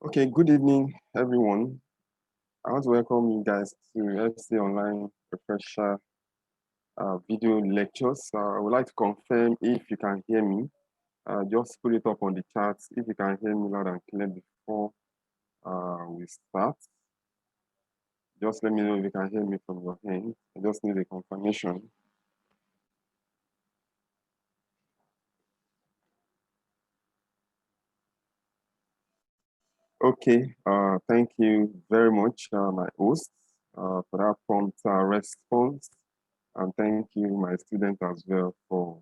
Okay, good evening, everyone. I want to welcome you guys to FC Online Refresher video lectures. I would like to confirm if you can hear me. Just put it up on the chat if you can hear me loud and clear before we start. Just let me know if you can hear me from your end. I just need a confirmation. Okay, thank you very much, my host, for that prompt response. And thank you, my student, as well, for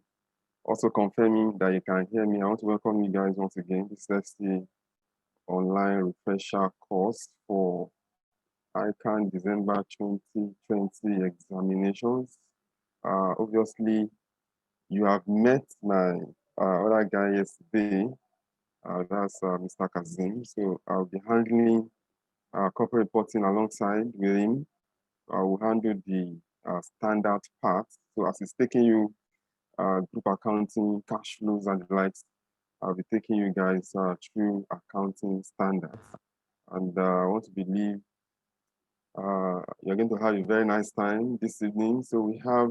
also confirming that you can hear me. I want to welcome you guys once again. This is the online refresher course for ICANN December 2020 examinations. Obviously, you have met my other guy yesterday. That's Mr. Kazim. So I'll be handling corporate reporting alongside with him. I will handle the standard part. So as it's taking you group accounting, cash flows, and the likes, I'll be taking you guys through accounting standards. And I want to believe you're going to have a very nice time this evening. So we have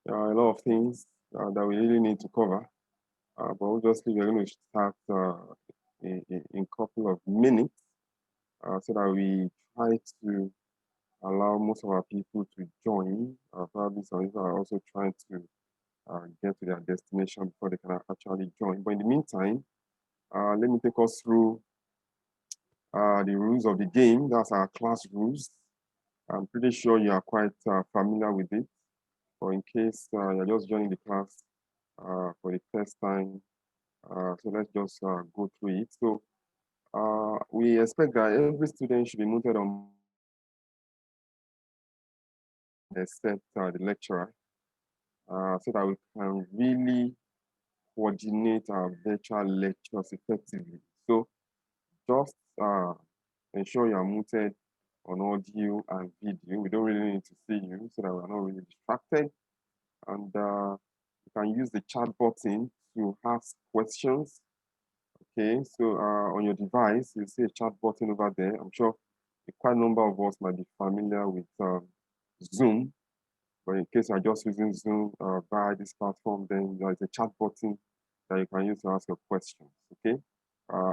a lot of things that we really need to cover. But obviously, we're going to start in a couple of minutes so that we try to allow most of our people to join. Probably some people are also trying to get to their destination before they can actually join. But in the meantime, let me take us through the rules of the game. That's our class rules. I'm pretty sure you are quite familiar with it. But in case you're just joining the class for the first time, so let's just go through it. So we expect that every student should be muted on except the lecturer, so that we can really coordinate our virtual lectures effectively. So just ensure you are muted on audio and video. We don't really need to see you so that we're not really distracted. And you can use the chat button to ask questions. Okay, so on your device, you see a chat button over there. I'm sure quite a number of us might be familiar with Zoom, but in case you're just using Zoom via this platform, then there is a chat button that you can use to ask your questions. Okay,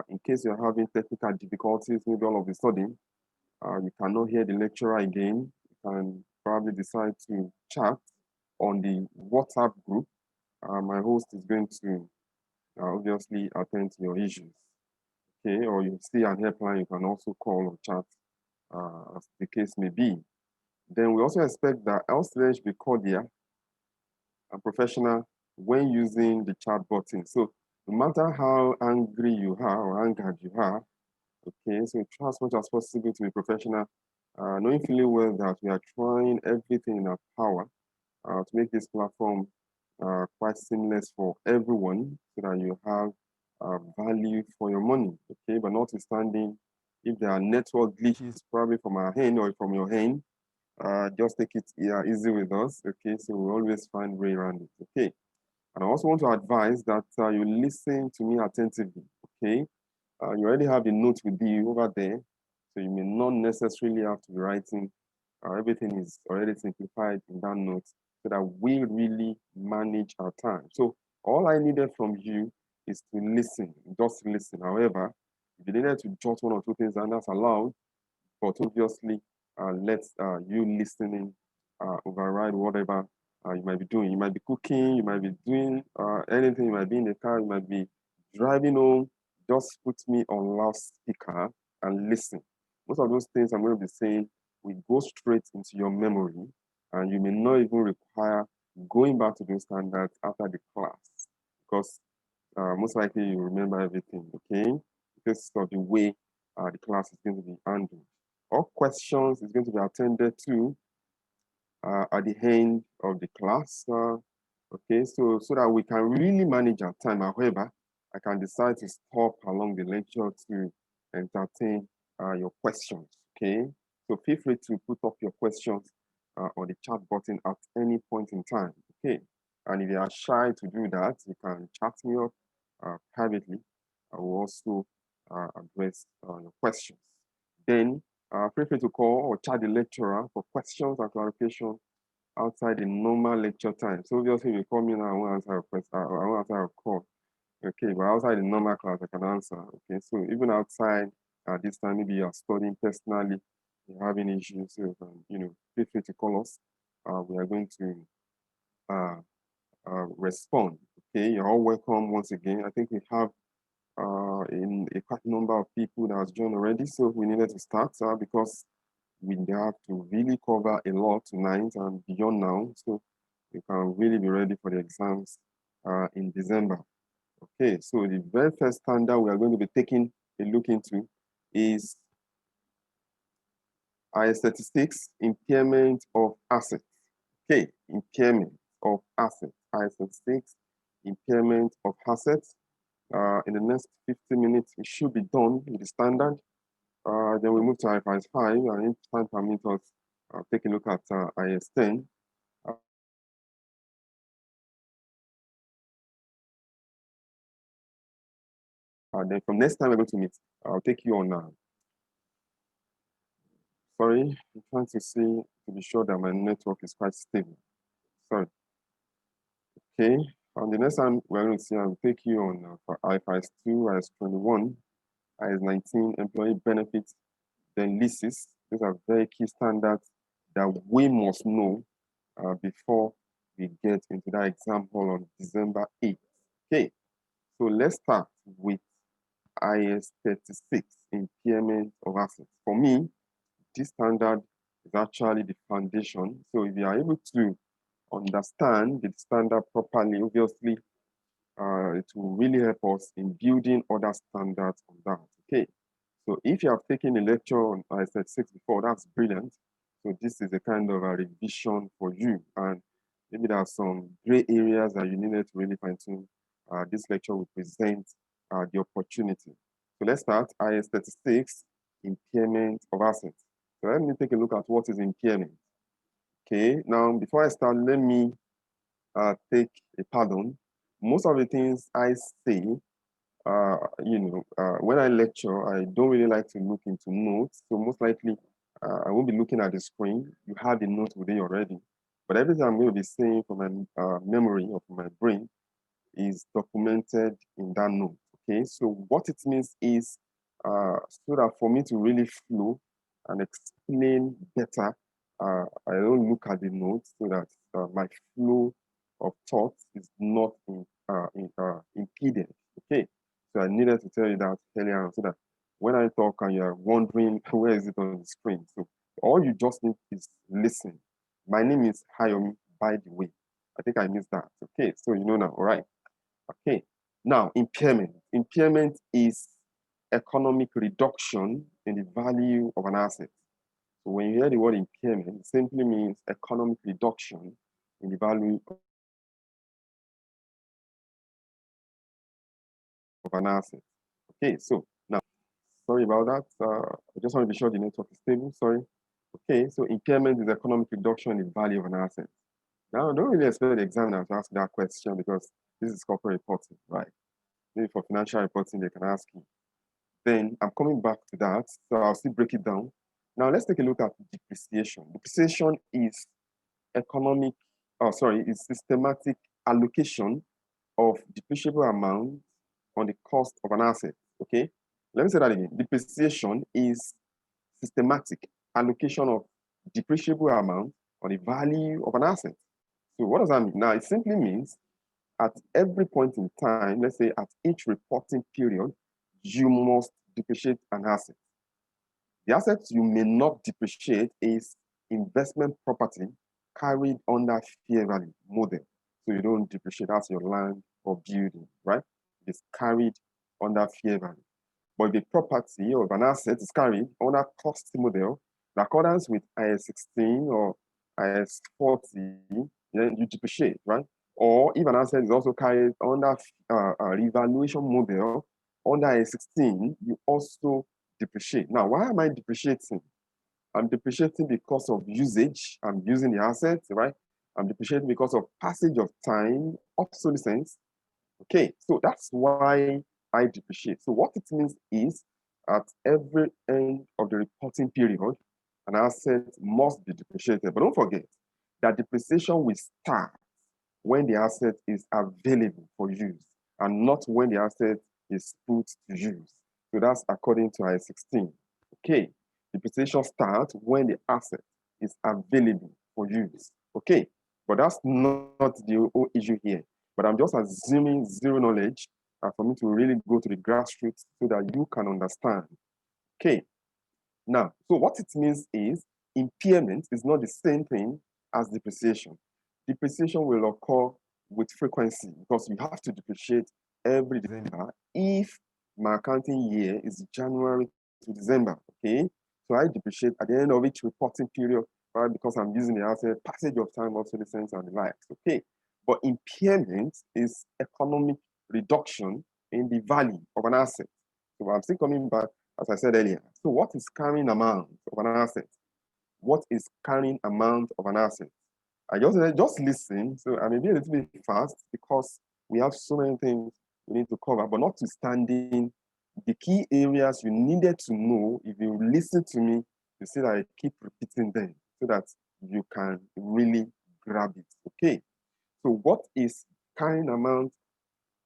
in case you're having technical difficulties, maybe all of a sudden you cannot hear the lecturer again, you can probably decide to chat on the WhatsApp group. My host is going to obviously attend to your issues. Okay, or you see an helpline, you can also call or chat as the case may be. Then we also expect that all students should be cordial and professional when using the chat button. So no matter how angry you are or angered you are, okay, so try as much as possible to be professional, knowing fully well that we are trying everything in our power to make this platform quite seamless for everyone so that you have value for your money, okay? But notwithstanding, if there are network glitches probably from our end or from your end, just take it easy with us, okay? So we always find way around it, okay? And I also want to advise that you listen to me attentively, okay? You already have the notes with you over there, so you may not necessarily have to be writing. Everything is already simplified in that note so that we really manage our time. So all I needed from you is to listen, just listen. However, if you needed to jot one or two things, and that's allowed, but obviously, let you listening override whatever you might be doing. You might be cooking, you might be doing anything, you might be in the car, you might be driving home. Just put me on loudspeaker and listen. Most of those things I'm going to be saying will go straight into your memory, and you may not even require going back to those standards after the class because most likely you remember everything, okay? Because of the way the class is going to be handled. All questions is going to be attended to at the end of the class. Okay, so that we can really manage our time. However, I can decide to stop along the lecture to entertain your questions. Okay, so feel free to put up your questions on the chat button at any point in time. Okay, and if you are shy to do that, you can chat me up privately. I will also address your questions. Then feel free to call or chat the lecturer for questions and clarification outside the normal lecture time. So obviously, if you call me now, I won't answer a question. I won't answer a call. Okay, but outside the normal class, I can answer. Okay, so even outside at this time, maybe you're studying personally, you're having issues, so feel free to call us. We are going to respond. Okay, you're all welcome once again. I think we have in a quite number of people that has joined already, so we needed to start because we have to really cover a lot tonight and beyond now, so you can really be ready for the exams in December. Okay, so the very first standard we are going to be taking a look into is IAS 36, impairment of assets. Okay, impairment of assets. IAS 36, impairment of assets. In the next 50 minutes, it should be done with the standard. Then we move to IFRS 5, and if time permits us, take a look at IAS 10. Then from next time we're going to meet, I'll take you on. Sorry, I'm trying to see to be sure that my network is quite stable. Sorry. Okay, the next time we're going to see, I'll take you on for IFRS 2, IAS 21, IAS 19, employee benefits, then leases. These are very key standards that we must know before we get into that example on December 8th. Okay, so let's start with IAS 36, impairment of assets. For me, this standard is actually the foundation. So if you are able to understand the standard properly, obviously, it will really help us in building other standards on that. Okay, so if you have taken a lecture on IAS 36 before, that's brilliant. So this is a kind of a revision for you, and maybe there are some gray areas that you needed to really fine tune. This lecture will present the opportunity. So let's start IAS 36, impairment of assets. So let me take a look at what is impairment. Okay, now before I start, let me take a pardon. Most of the things I say, when I lecture, I don't really like to look into notes. So most likely, I won't be looking at the screen. You have the note within already. But everything I'm going to be saying from my memory or from my brain is documented in that note. Okay, so what it means is so that for me to really flow and explain better, I don't look at the notes so that my flow of thoughts is not impeded. Okay, so I needed to tell you that earlier on so that when I talk and you're wondering where is it on the screen, so all you just need is listen. My name is Hayomi, by the way. I think I missed that. Okay, so you know now, all right. Okay, now impairment. Impairment is economic reduction in the value of an asset. So when you hear the word impairment, it simply means economic reduction in the value of an asset. Okay, so now, sorry about that. I just want to be sure the network is stable. Sorry. Okay, so impairment is economic reduction in the value of an asset. Now, I don't really expect the examiner to ask that question because this is corporate reporting, right? Maybe for financial reporting, they can ask you. Then I'm coming back to that, so I'll still break it down. Now let's take a look at depreciation. Depreciation is is systematic allocation of depreciable amount on the cost of an asset. Okay, let me say that again. Depreciation is systematic allocation of depreciable amount on the value of an asset. So what does that mean? Now it simply means at every point in time, let's say at each reporting period, you must depreciate an asset. The assets you may not depreciate is investment property carried under fair value model. So you don't depreciate as your land or building, right? It's carried under fair value. But the property of an asset is carried under cost model in accordance with IAS 16 or IAS 40, then you depreciate, right? Or if an asset is also carried under a revaluation model under IAS 16, you also depreciate. Now, why am I depreciating? I'm depreciating because of usage. I'm using the asset, right? I'm depreciating because of passage of time, obsolescence. Okay, so that's why I depreciate. So what it means is at every end of the reporting period, an asset must be depreciated. But don't forget that depreciation will start when the asset is available for use and not when the asset is put to use. So that's according to IAS 16. Okay, depreciation starts when the asset is available for use. Okay, but that's not the whole issue here. But I'm just assuming zero knowledge for me to really go to the grassroots so that you can understand. Okay, now, so what it means is impairment is not the same thing as depreciation. Depreciation will occur with frequency because you have to depreciate every December if my accounting year is January to December, okay? So I depreciate at the end of each reporting period, right? Because I'm using the asset, passage of time, obsolescence, and the likes, okay? But impairment is economic reduction in the value of an asset. So I'm still coming back, as I said earlier. So what is carrying amount of an asset? What is carrying amount of an asset? I just listen. So I may be a little bit fast because we have so many things we need to cover, but notwithstanding the key areas you needed to know, if you listen to me, you see that I keep repeating them so that you can really grab it. Okay. So what is carrying amount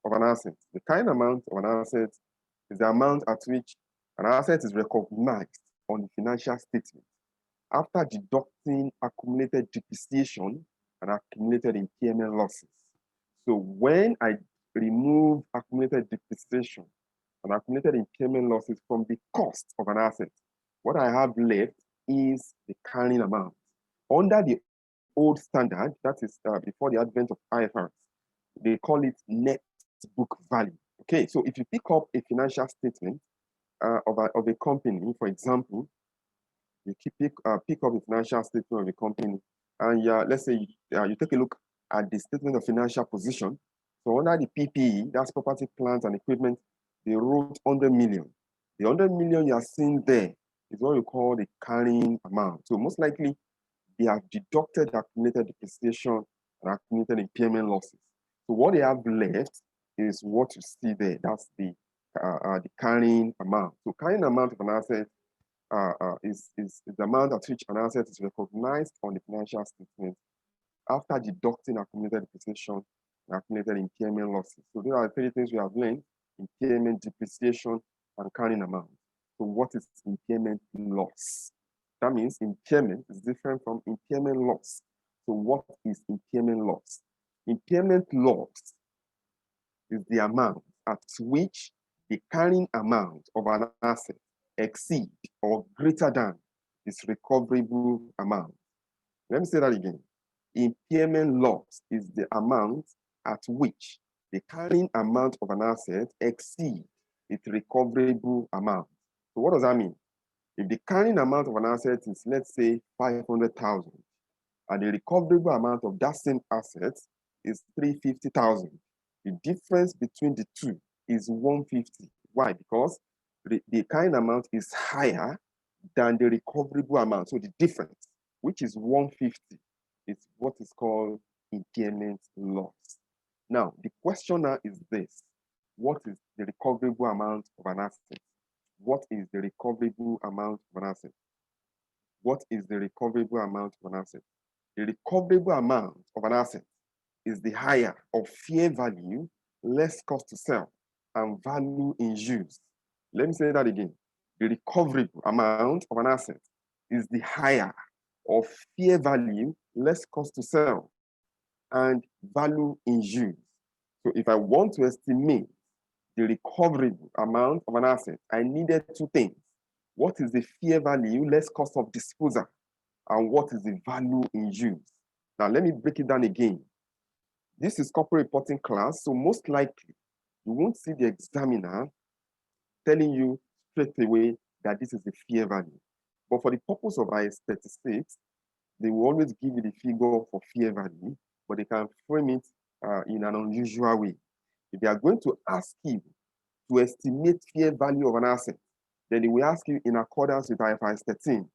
of an asset? The carrying amount of an asset is the amount at which an asset is recognized on the financial statement after deducting accumulated depreciation and accumulated impairment losses. So when I remove accumulated depreciation and accumulated impairment losses from the cost of an asset, what I have left is the carrying amount. Under the old standard, that is before the advent of IFRS, they call it net book value. Okay, so if you pick up a financial statement of a company, for example, you pick up a financial statement of a company, and let's say you take a look at the statement of financial position. So under the PPE, that's property, plant, and equipment, they wrote 100 million. The 100 million you are seeing there is what you call the carrying amount. So most likely, they have deducted accumulated depreciation and accumulated impairment losses. So what they have left is what you see there. That's the carrying amount. So carrying amount of an asset is the amount at which an asset is recognized on the financial statement after deducting accumulated depreciation and accumulated impairment losses. So these are the three things we have learned: impairment, depreciation, and carrying amount. So what is impairment loss? That means impairment is different from impairment loss. So what is impairment loss? Impairment loss is the amount at which the carrying amount of an asset exceed or greater than its recoverable amount. Let me say that again. Impairment loss is the amount at which the carrying amount of an asset exceeds its recoverable amount. So what does that mean? If the carrying amount of an asset is, let's say, 500,000, and the recoverable amount of that same asset is 350,000, the difference between the two is 150. Why? Because the carrying amount is higher than the recoverable amount. So the difference, which is 150, is what is called impairment loss. Now, the question now is this: what is the recoverable amount of an asset? What is the recoverable amount of an asset? What is the recoverable amount of an asset? The recoverable amount of an asset is the higher of fair value less cost to sell and value in use. Let me say that again. The recoverable amount of an asset is the higher of fair value less cost to sell and value in use. So if I want to estimate the recoverable amount of an asset, I needed two things. What is the fair value less cost of disposal? And what is the value in use? Now, let me break it down again. This is corporate reporting class, so most likely you won't see the examiner telling you straight away that this is the fair value. But for the purpose of IAS 36, they will always give you the figure for fair value, but they can frame it in an unusual way. If they are going to ask you to estimate fair value of an asset, then they will ask you in accordance with IFRS 13,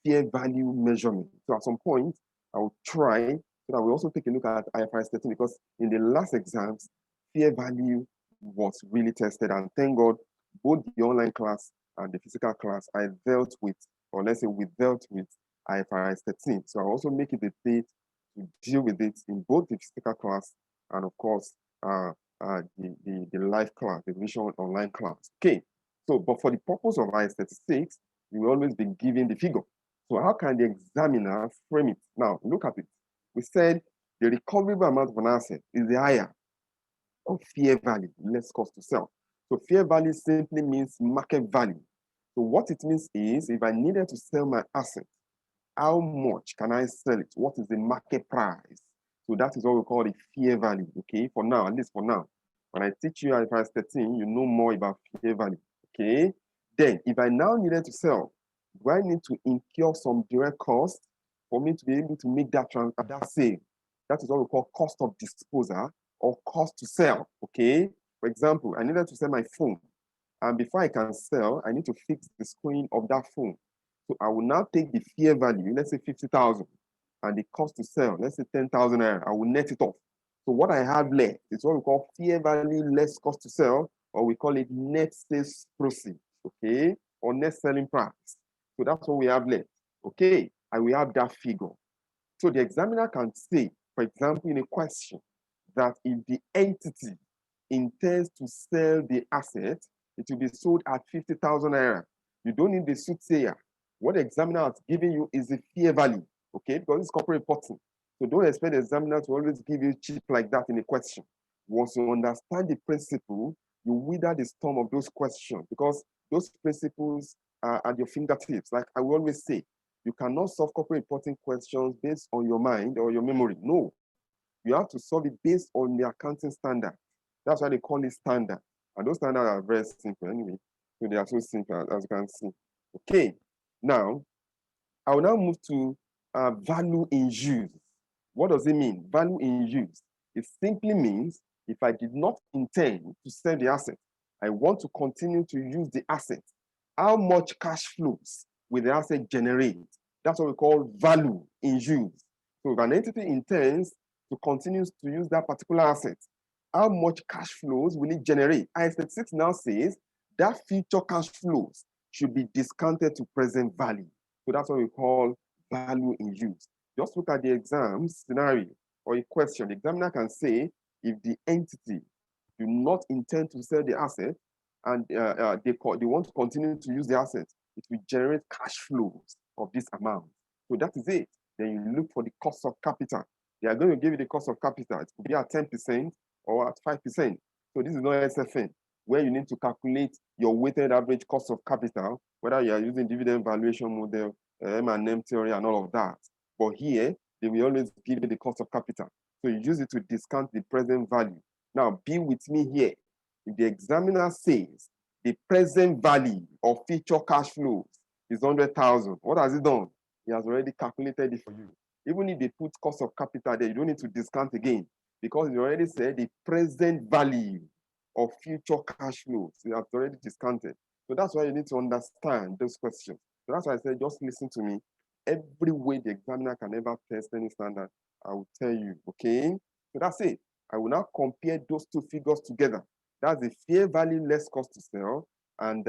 fair value measurement. So at some point, I will try so that we also take a look at IFRS 13, because in the last exams, fair value was really tested. And thank God, both the online class and the physical class, I dealt with, or let's say we dealt with IFRS 13. So I also make it a date to deal with it in both the physical class and of course, the live class, the Vision Online class. Okay, so but for the purpose of IS 36, you will always be given the figure. So how can the examiner frame it? Now, look at it. We said the recoverable amount of an asset is the higher of fair value, less cost to sell. So fair value simply means market value. So what it means is if I needed to sell my asset, how much can I sell it? What is the market price? So that is what we call the fair value, okay? For now, at least for now. When I teach you IFRS 13, you know more about fair value, okay? Then, if I now needed to sell, do I need to incur some direct cost for me to be able to make that sale? That is what we call cost of disposal or cost to sell, okay? For example, I needed to sell my phone. And before I can sell, I need to fix the screen of that phone. So I will now take the fair value, let's say 50,000, and the cost to sell, let's say 10,000 naira. I will net it off. So what I have left is what we call fair value less cost to sell, or we call it net sales proceeds, okay? Or net selling price. So that's what we have left, okay? And we have that figure. So the examiner can say, for example, in a question, that if the entity intends to sell the asset, it will be sold at 50,000 naira. You don't need the soothsayer. What the examiner has given you is the fair value, okay? Because it's corporate reporting. So don't expect the examiner to always give you cheap like that in a question. Once you understand the principle, you wither the storm of those questions because those principles are at your fingertips. Like I will always say, you cannot solve corporate reporting questions based on your mind or your memory. No, you have to solve it based on the accounting standard. That's why they call it standard. And those standards are very simple anyway. So they are so simple as you can see. Okay, now I will now move to value in use. What does it mean? Value in use. It simply means if I did not intend to sell the asset, I want to continue to use the asset. How much cash flows will the asset generate? That's what we call value in use. So if an entity intends to continue to use that particular asset, how much cash flows will it generate? IS 36 now says that future cash flows should be discounted to present value. So that's what we call value in use. Just look at the exam scenario or a question. The examiner can say if the entity do not intend to sell the asset and they want to continue to use the asset, it will generate cash flows of this amount. So that is it. Then you look for the cost of capital. They are going to give you the cost of capital. It could be at 10% or at 5%. So this is not SFN, where you need to calculate your weighted average cost of capital, whether you are using dividend valuation model, M&M theory, and all of that. But here, they will always give you the cost of capital. So you use it to discount the present value. Now, be with me here. If the examiner says the present value of future cash flows is 100,000, what has it done? He has already calculated it for you. Even if they put cost of capital there, you don't need to discount again because he already said the present value of future cash flows. He has already discounted. So that's why you need to understand those questions. So that's why I said, just listen to me. Every way the examiner can ever test any standard, I will tell you, okay? So that's it. I will now compare those two figures together. That's the fair value less cost to sell and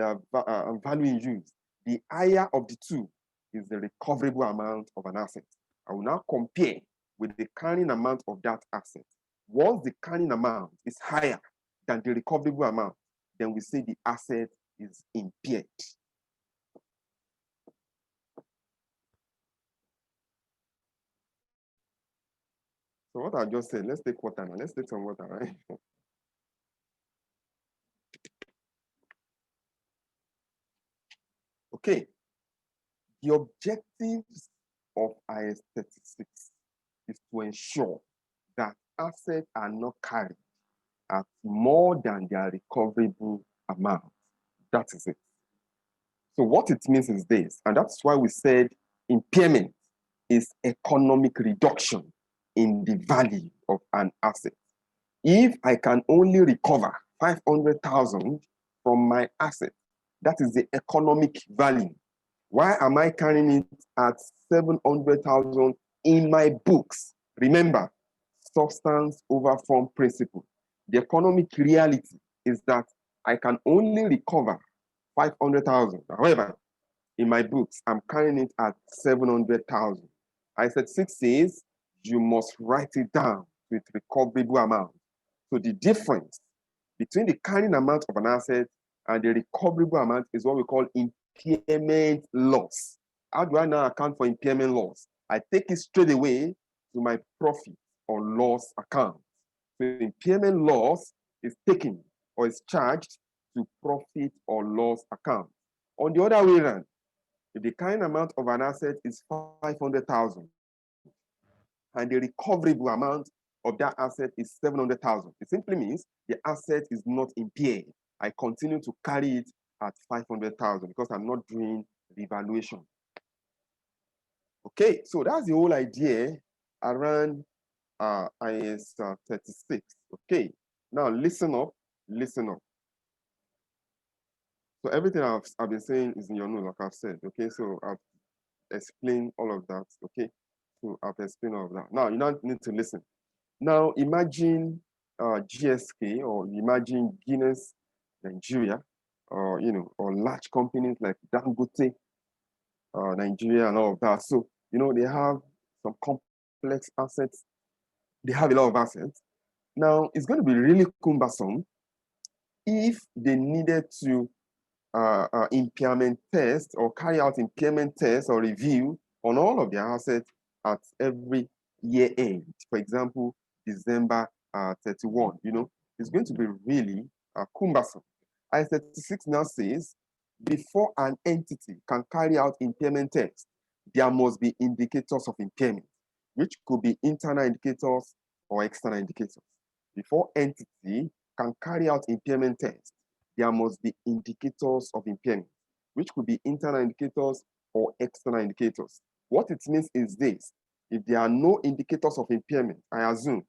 value in use. The higher of the two is the recoverable amount of an asset. I will now compare with the carrying amount of that asset. Once the carrying amount is higher than the recoverable amount, then we say the asset is impaired. So what I just said, let's take water now. Let's take some water, right? Okay. The objectives of IS 36 is to ensure that assets are not carried at more than their recoverable amount. That is it. So what it means is this, and that's why we said impairment is economic reduction in the value of an asset. If I can only recover 500,000 from my asset, that is the economic value. Why am I carrying it at 700,000 in my books? Remember, substance over form principle. The economic reality is that I can only recover 500,000. However, in my books, I'm carrying it at 700,000. Asset 6 says you must write it down with recoverable amount. So the difference between the carrying amount of an asset and the recoverable amount is what we call impairment loss. How do I now account for impairment loss? I take it straight away to my profit or loss account. So impairment loss is taken or is charged to profit or loss account. On the other way around, if the carrying amount of an asset is 500,000 and the recoverable amount of that asset is 700,000, it simply means the asset is not impaired. I continue to carry it at 500,000 because I'm not doing revaluation. Okay, so that's the whole idea around IAS 36. Okay, now listen up, listen up. So everything I've been saying is in your note, like I've said. Okay, so I've explained all of that. Okay, so I've explained all of that. Now you don't need to listen. Now imagine GSK or imagine Guinness Nigeria, or or large companies like Dangote Nigeria and all of that. So they have some complex assets. They have a lot of assets. Now it's going to be really cumbersome if they needed to impairment test or carry out impairment test or review on all of their assets at every year end. For example, December 31. It's going to be really cumbersome. I-36 now says before an entity can carry out impairment test, there must be indicators of impairment, which could be internal indicators or external indicators. Before entity can carry out impairment test, there must be indicators of impairment, which could be internal indicators or external indicators. What it means is this: if there are no indicators of impairment, I assume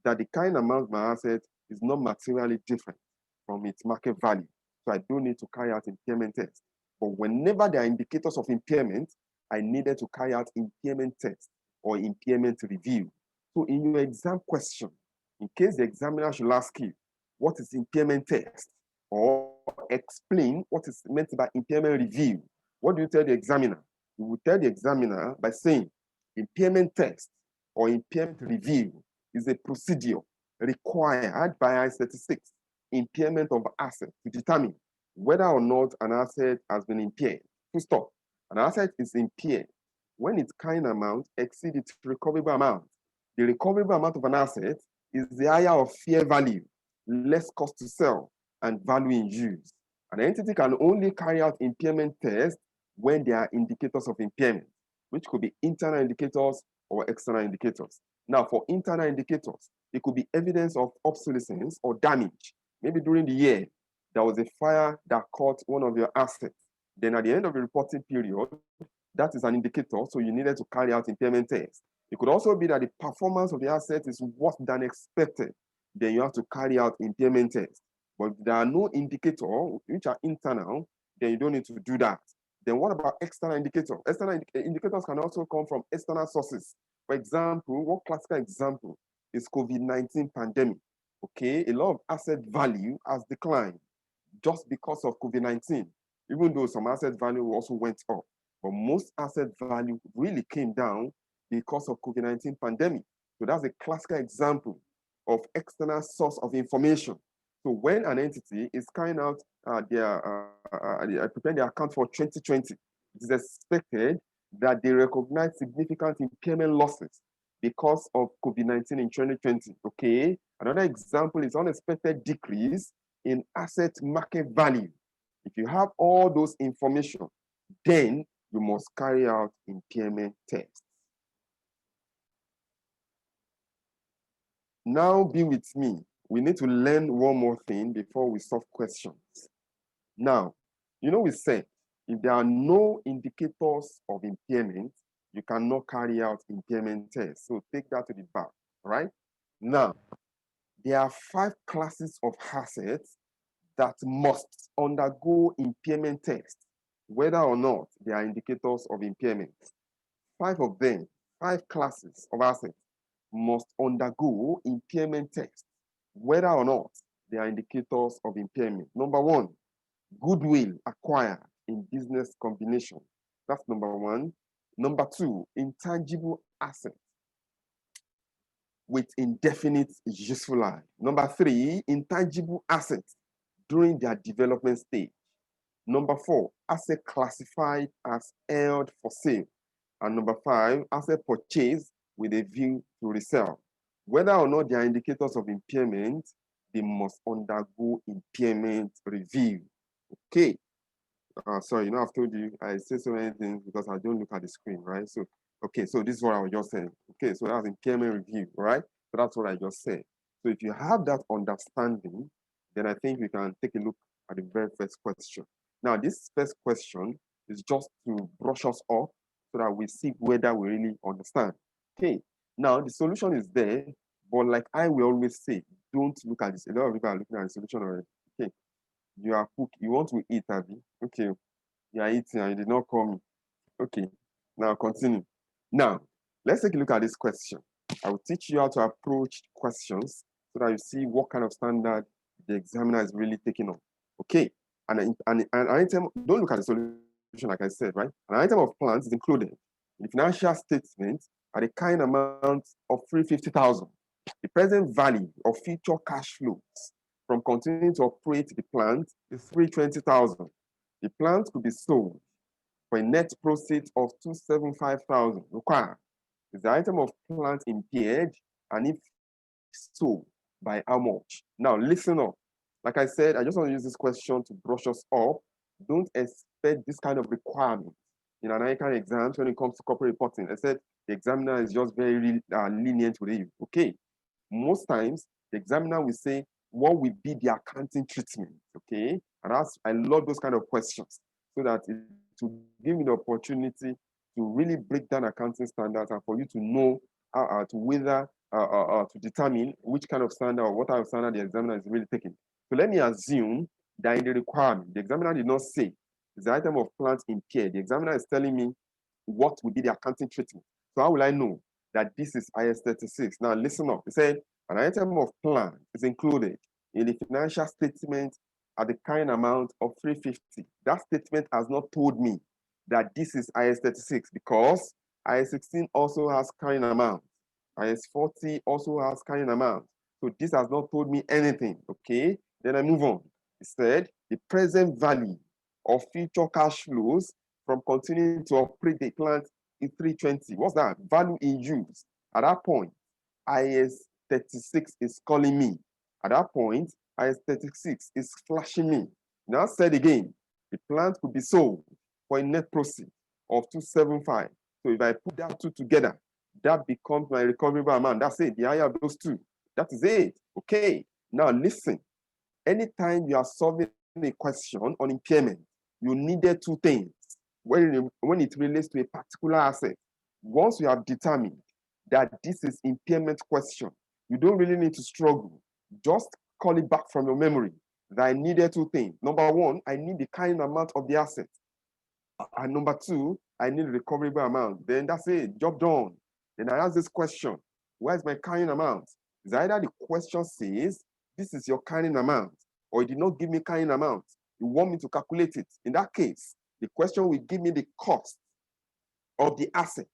that the kind amount of my asset is not materially different from its market value. So I don't need to carry out impairment tests. But whenever there are indicators of impairment, I needed to carry out impairment test or impairment review. So in your exam question, in case the examiner should ask you, what is impairment test? Or explain what is meant by impairment review, what do you tell the examiner? You will tell the examiner by saying impairment test or impairment review is a procedure required by I-36, impairment of asset, to determine whether or not an asset has been impaired. Full stop. An asset is impaired when its carrying amount exceeds its recoverable amount. The recoverable amount of an asset is the higher of fair value, less cost to sell, and value in use. An entity can only carry out impairment tests when there are indicators of impairment, which could be internal indicators or external indicators. Now, for internal indicators, it could be evidence of obsolescence or damage. Maybe during the year, there was a fire that caught one of your assets. Then at the end of the reporting period, that is an indicator, so you needed to carry out impairment tests. It could also be that the performance of the asset is worse than expected. Then you have to carry out impairment tests. But if there are no indicators which are internal, then you don't need to do that. Then what about external indicators? External indicators can also come from external sources. For example, one classical example is COVID-19 pandemic. Okay, a lot of asset value has declined just because of COVID-19, even though some asset value also went up. But most asset value really came down because of COVID-19 pandemic. So that's a classical example of external source of information. So when an entity is carrying out preparing their account for 2020, it is expected that they recognize significant impairment losses because of COVID-19 in 2020. Okay. Another example is unexpected decrease in asset market value. If you have all those information, then you must carry out impairment tests. Now be with me. We need to learn one more thing before we solve questions. Now, we said if there are no indicators of impairment, you cannot carry out impairment tests. So take that to the back, right? Now, there are 5 classes of assets that must undergo impairment tests, whether or not there are indicators of impairment. 5 of them, 5 classes of assets must undergo impairment tests, whether or not there are indicators of impairment. Number one, goodwill acquired in business combination. That's number one. Number two, intangible assets with indefinite useful life. Number three, intangible assets during their development stage. Number four, asset classified as held for sale. And number five, asset purchased with a view to resell. Whether or not there are indicators of impairment, they must undergo impairment review. Okay. Sorry, I've told you, I say so many things because I don't look at the screen, right? So, okay, so this is what I was just saying. Okay, so that's impairment review, right? So that's what I just said. So if you have that understanding, then I think we can take a look at the very first question. Now, this first question is just to brush us up so that we see whether we really understand. Okay, now the solution is there, but like I will always say, don't look at this. A lot of people are looking at the solution already. Okay, you are cooking. You want to eat, Abby? Okay, you are eating and you did not call me. Okay, now continue. Now, let's take a look at this question. I will teach you how to approach questions so that you see what kind of standard the examiner is really taking on. Okay, and an item, don't look at the solution like I said, right? An item of plants is included in the financial statement at a kind amount of 350,000. The present value of future cash flows from continuing to operate the plant is 320,000. The plant could be sold for a net proceeds of 275,000. Required is the item of plant impaired, and if so, by how much? Now listen up. Like I said, I just want to use this question to brush us up. Don't expect this kind of requirement in an American exams when it comes to corporate reporting. I said the examiner is just very lenient with you. Okay, most times the examiner will say, what will be the accounting treatment? Okay, and I love those kind of questions so that it will give you the opportunity to really break down accounting standards and for you to know to whether to determine which kind of standard or what type of standard the examiner is really taking. So let me assume that in the requirement, the examiner did not say the item of plant impaired. The examiner is telling me what will be the accounting treatment. So how will I know that this is IS 36? Now listen up. He said an item of plant is included in the financial statement at the kind amount of 350. That statement has not told me that this is IS 36 because IS 16 also has carrying amount. IS 40 also has carrying amount. So this has not told me anything, okay? Then I move on. It said the present value of future cash flows from continuing to operate the plant is 320. What's that? Value in use. At that point, IS 36 is calling me. At that point, IS 36 is flashing me. Now said again, the plant could be sold for a net proceed of 275. So if I put that two together, that becomes my recoverable amount. That's it, the higher of those two. That is it. Okay. Now listen. Anytime you are solving a question on impairment, you needed two things when it relates to a particular asset. Once you have determined that this is impairment question, you don't really need to struggle. Just call it back from your memory that I needed two things. Number one, I need the carrying amount of the asset. And number two, I need a recoverable amount. Then that's it, job done. Then I ask this question, where's my carrying amount? It's either the question says, this is your carrying amount, or it did not give me carrying amount. You want me to calculate it. In that case, the question will give me the cost of the asset.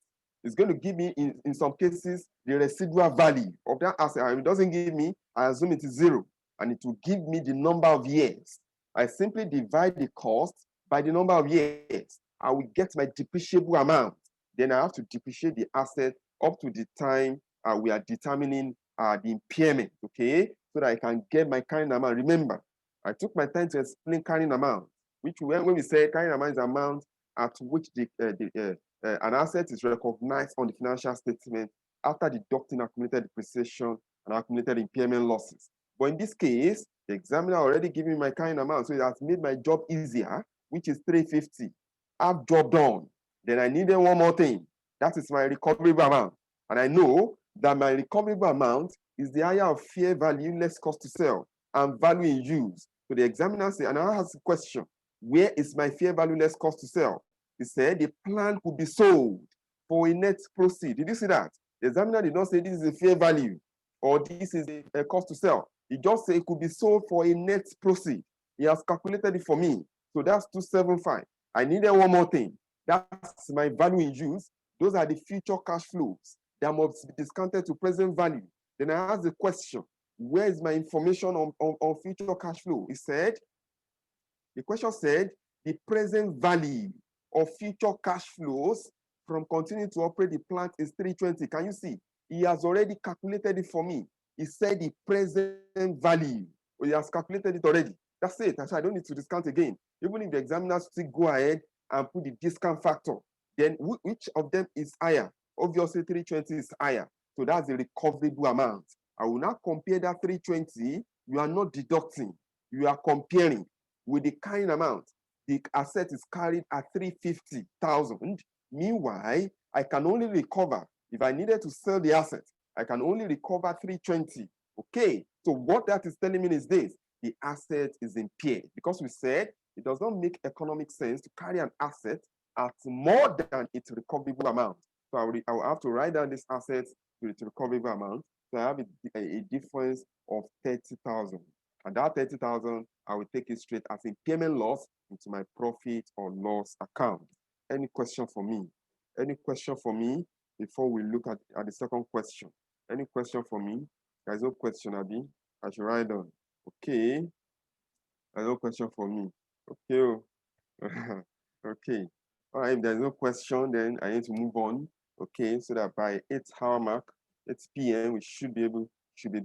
It's going to give me, in some cases, the residual value of that asset. And it doesn't give me, I assume it is zero. And it will give me the number of years. I simply divide the cost by the number of years. I will get my depreciable amount. Then I have to depreciate the asset up to the time we are determining the impairment, okay? So that I can get my carrying amount. Remember, I took my time to explain carrying amount, which when we say carrying amount is amount at which an asset is recognized on the financial statement after deducting accumulated depreciation and accumulated impairment losses. But in this case, the examiner already gave me my carrying amount, so it has made my job easier, which is 350. I've job done. Then I needed one more thing. That is my recoverable amount. And I know that my recoverable amount is the higher of fair value less cost to sell and value in use. So the examiner said, and I asked the question, where is my fair value less cost to sell? He said the plant could be sold for a net proceed. Did you see that? The examiner did not say this is a fair value or this is a cost to sell. He just said it could be sold for a net proceed. He has calculated it for me. So that's 275. I needed one more thing. That's my value in use. Those are the future cash flows that must be discounted to present value. Then I asked the question, where is my information on future cash flow? The question said, the present value of future cash flows from continuing to operate the plant is 320. Can you see? He has already calculated it for me. He said the present value. He has calculated it already. That's it. So I don't need to discount again. Even if the examiner still go ahead and put the discount factor, then which of them is higher? Obviously, 320 is higher. So that's the recoverable amount. I will now compare that 320. You are not deducting. You are comparing with the kind amount. The asset is carried at 350,000. Meanwhile, I can only recover, if I needed to sell the asset, I can only recover 320. Okay, so what that is telling me is this: the asset is impaired, because we said it does not make economic sense to carry an asset at more than its recoverable amount. So I will have to write down this asset to its recoverable amount. So I have a difference of 30,000. And that 30,000, I will take it straight as impairment loss into my profit or loss account. Any question for me? Any question for me before we look at the second question? Any question for me? There's no question, Abby. I should write down. Okay. There's no question for me. Okay. Okay. All right. If there's no question, then I need to move on. Okay. So that by 8-hour mark, 8 p.m., we should be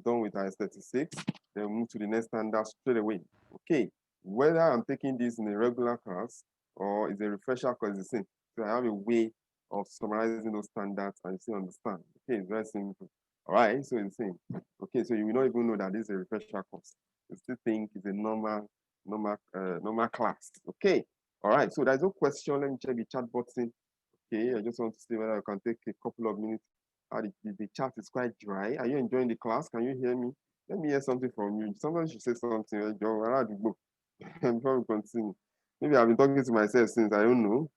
done with IS-36. Then we'll move to the next standard straight away. Okay. Whether I'm taking this in a regular class or is a refresher course, the same. So I have a way of summarizing those standards and you still understand. Okay, it's very simple. All right, so it's the same. Okay, so you will not even know that this is a refresher course. You still think it's a normal class. Okay. All right, so there's no question. Let me check the chat button. Okay, I just want to see whether I can take a couple of minutes. The chat is quite dry. Are you enjoying the class? Can you hear me? Let me hear something from you. Somebody should say something. Before we continue. Maybe I've been talking to myself since, I don't know.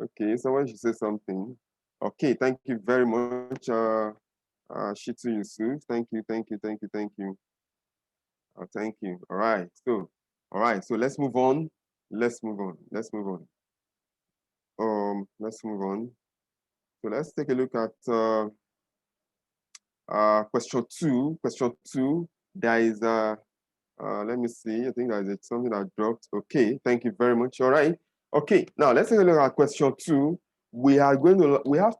Okay, someone should say something. Okay, thank you very much, Shitu Yusuf. Thank you. Thank you. All right, so let's move on. Let's move on. So let's take a look at question two. There is let me see. I think there's something I dropped. Okay, thank you very much. All right. Okay, now let's take a look at question two. We have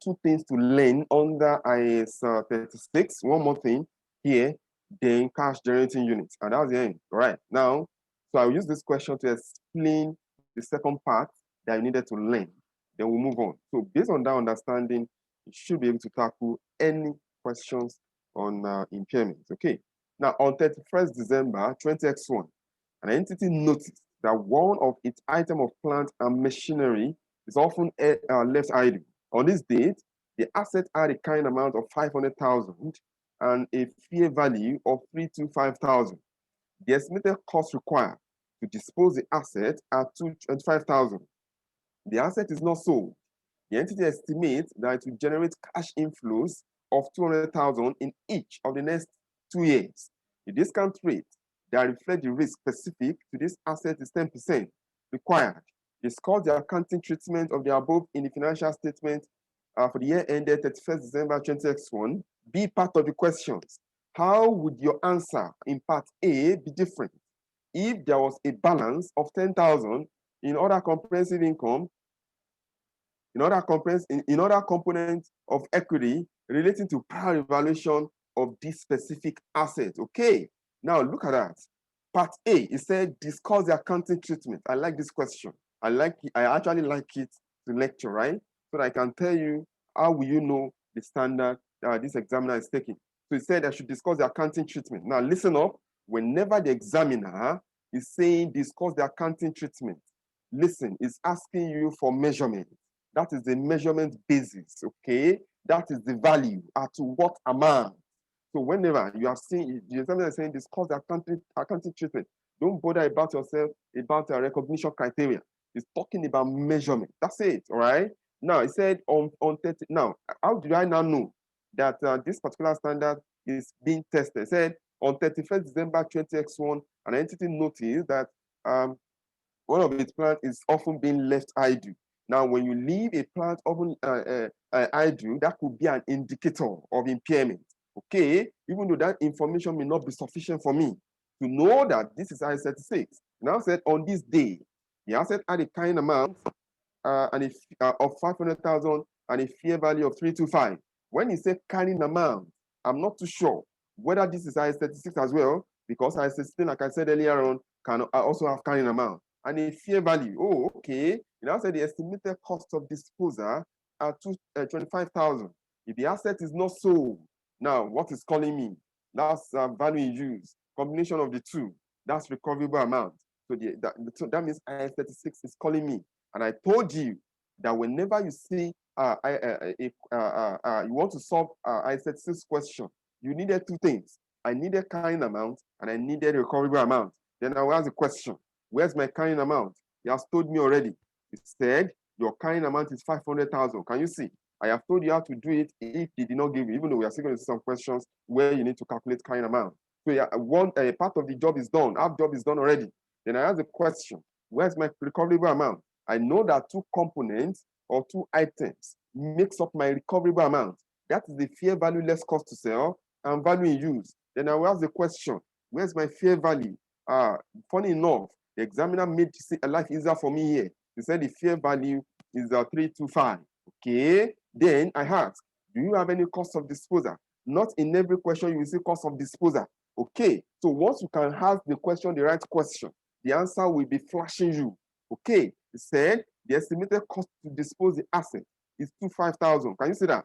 two things to learn under IS 36. One more thing here, then cash generating units, and that's the end. All right. Now, so I'll use this question to explain the second part that you needed to learn. Then we'll move on. So based on that understanding, you should be able to tackle any questions on impairments. Okay. Now, on 31st December 20X1, an entity noticed that one of its item of plant and machinery is often left idle. On this date, the asset had a kind amount of 500,000 and a fair value of 325,000. The estimated cost required to dispose the asset at 225,000. The asset is not sold. The entity estimates that it will generate cash inflows of 200,000 in each of the next 2 years. The discount rate that reflects the risk specific to this asset is 10% required. Discuss the accounting treatment of the above in the financial statement for the year ended 31st December 2021. Be part of the questions. How would your answer in part A be different if there was a balance of 10,000 in other comprehensive income, in other components of equity relating to prior evaluation of this specific asset? Okay, now look at that. Part A, it said discuss the accounting treatment. I like this question. I actually like it to lecture, right? So that I can tell you how will you know the standard this examiner is taking. So he said I should discuss the accounting treatment. Now listen up. Whenever the examiner is saying discuss the accounting treatment, listen, it's asking you for measurement. That is the measurement basis, okay? That is the value at what amount. So whenever you have seen the examiner is saying discuss the accounting treatment, don't bother about yourself about the recognition criteria. It's talking about measurement. That's it, all right? Now, it said on 30. Now, how do I now know that this particular standard is being tested? It said On 31st December 20X1, an entity noticed that one of its plants is often being left idle. Now, when you leave a plant often idle, that could be an indicator of impairment. Okay, even though that information may not be sufficient for me to know that this is I-36. Now said on this day, the asset had a kind amount of 500,000 and a fair value of 325. When he said carrying amount, I'm not too sure whether this is I-36 as well, because I-16, like I said earlier on, can also have carrying amount and a fair value. Oh, okay. You now said the estimated cost of disposal are 25,000. If the asset is not sold, now what is calling me? That's value in use, combination of the two. That's recoverable amount. So that means I-36 is calling me. And I told you that whenever you see you want to solve I-36 question, you needed two things. I needed carrying amount and I needed recoverable amount. Then I will ask the question, where's my carrying amount? He has told me already. He said your carrying amount is 500,000. Can you see? I have told you how to do it if he did not give you, even though we are still going to see some questions where you need to calculate carrying amount. So yeah, one part of the job is done. Half job is done already. Then I ask the question, where's my recoverable amount? I know that two components or two items makes up my recoverable amount. That is the fair value less cost to sell and value in use. Then I will ask the question, where's my fair value? Funny enough, the examiner made life easier for me here. He said the fair value is 325. Okay. Then I asked, do you have any cost of disposal? Not in every question you will see cost of disposal. Okay. So once you can ask the question, the right question, the answer will be flashing you. Okay. He said the estimated cost to dispose the asset is 25,000. Can you see that?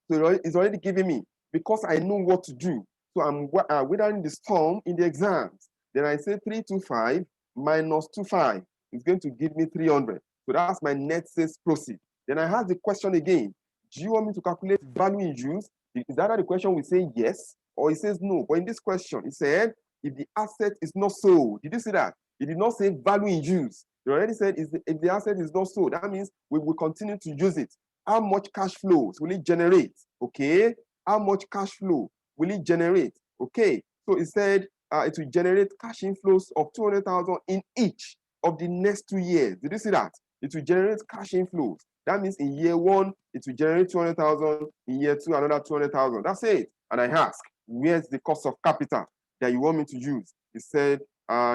So it's already giving me, because I know what to do. So I'm weathering the storm in the exams. Then I say 325 minus 25 is going to give me 300. So that's my net sales proceed. Then I ask the question again. Do you want me to calculate value in use? Is that the question we say yes, or it says no? But in this question, it said if the asset is not sold. Did you see that? It did not say value in use. It already said if the asset is not sold, that means we will continue to use it. How much cash flows will it generate? Okay. How much cash flow will it generate? Okay. So it said it will generate cash inflows of 200,000 in each of the next 2 years. Did you see that? It will generate cash inflows. That means in year one, it will generate 200,000. In year two, another 200,000. That's it. And I ask, where's the cost of capital that you want me to use? It said,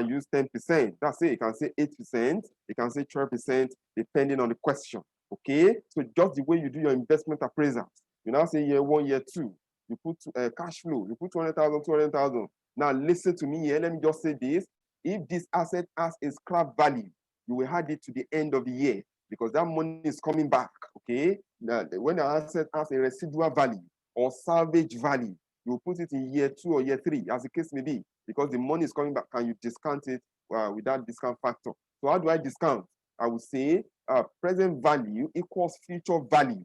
use 10%. That's it. You can say 8%. You can say 12%, depending on the question. Okay. So just the way you do your investment appraisals, you now say year one, year two, you put cash flow, you put 200,000, 200,000. Now listen to me here. Let me just say this. If this asset has a scrap value, you will add it to the end of the year because that money is coming back. Okay. Now, when the asset has a residual value or salvage value, you will put it in year two or year three, as the case may be, because the money is coming back and you discount it with that discount factor. So how do I discount? I would say present value equals future value.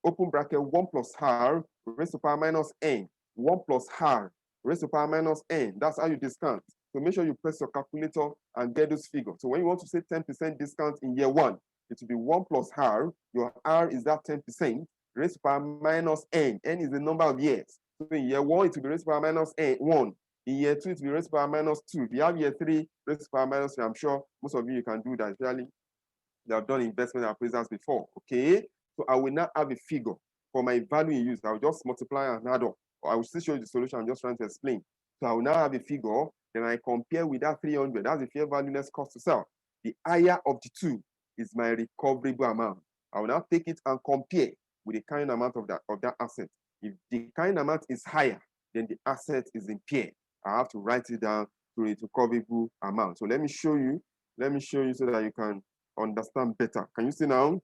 Open bracket 1 plus r raised to power minus n. 1 plus r raised to power minus n. That's how you discount. So make sure you press your calculator and get those figures. So when you want to say 10% discount in year one, it will be 1 plus r. Your r is that 10% raised to power minus n. N is the number of years. So in year one, it will be raised to power minus n, 1. In year two, it will be raised to power minus 2. If you have year three, raised to power minus 3, I'm sure most of you can do that. Especially they have done investment appraisals before. Okay. So I will now have a figure for my value in use. I will just multiply and add up. Or I will still show you the solution. I'm just trying to explain. So I will now have a figure. Then I compare with that 300. That's the fair value less cost to sell. The higher of the two is my recoverable amount. I will now take it and compare with the kind amount of that asset. If the kind amount is higher, then the asset is impaired. I have to write it down to its recoverable amount. So let me show you. Let me show you so that you can understand better. Can you see now?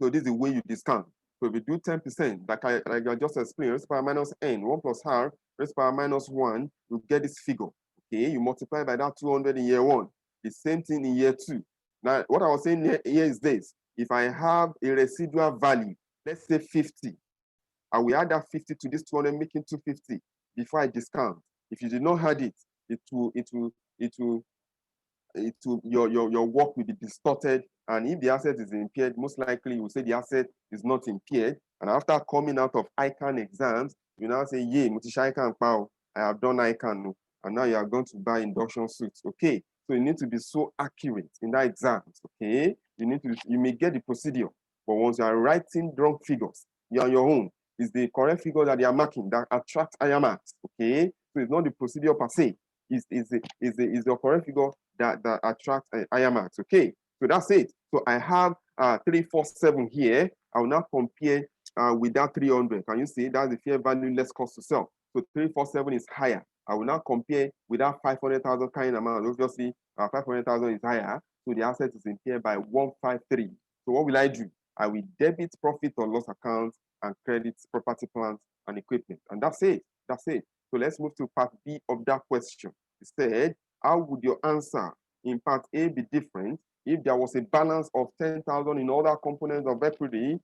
So this is the way you discount. So if you do 10%, like I just explained, raised to power minus n, 1 plus r, raised to power minus 1, you get this figure. Okay, you multiply by that 200 in year one. The same thing in year two. Now, what I was saying here is this. If I have a residual value, let's say 50, I will add that 50 to this 200, making 250 before I discount. If you did not add it, your work will be distorted. And if the asset is impaired, most likely you will say the asset is not impaired. And after coming out of ICANN exams, you now say, yeah, Mutisha ICANN power. I have done ICANN, and now you are going to buy induction suits. Okay, so you need to be so accurate in that exam. Okay, you may get the procedure, but once you are writing wrong figures, you're on your own. It's the correct figure that they are marking that attracts higher marks. Okay, so it's not the procedure per se. It's the correct figure that attracts higher marks. Okay, so that's it. So I have 347 here. I will now compare with that 300. Can you see that's the fair value less cost to sell? So 347 is higher. I will now compare with that 500,000 kind amount. Obviously, 500,000 is higher. So the asset is impaired by 153. So what will I do? I will debit profit or loss account and credit property, plant, and equipment. And that's it. That's it. So let's move to part B of that question. It said, how would your answer in part A be different if there was a balance of 10,000 in other components of equity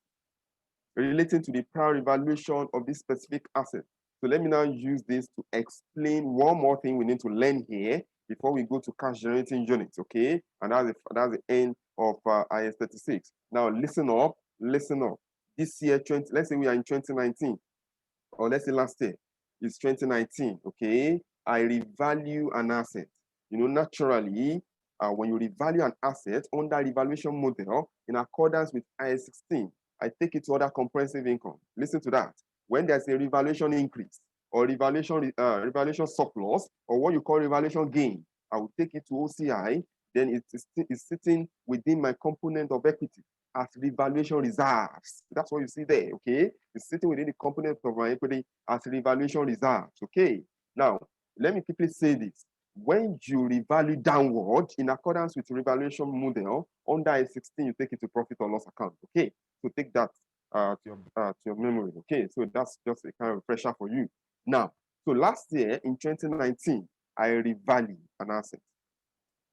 relating to the prior evaluation of this specific asset? So let me now use this to explain one more thing we need to learn here before we go to cash generating units, okay? And that's the end of IS 36. Now listen up, listen up. This year, let's say we are in 2019, or let's say last year, it's 2019, okay? I revalue an asset. You know, naturally, when you revalue an asset under revaluation model in accordance with IS 16, I take it to other comprehensive income. Listen to that. When there's a revaluation increase or revaluation surplus, or what you call revaluation gain, I will take it to OCI, then it's sitting within my component of equity as revaluation reserves. That's what you see there, okay? It's sitting within the component of my equity as revaluation reserves, okay? Now, let me quickly say this. When you revalue downward in accordance with revaluation model, under IS 16, you take it to profit or loss account, okay? So take that to your memory, okay? So that's just a kind of pressure for you. Now, so last year in 2019, I revalue an asset.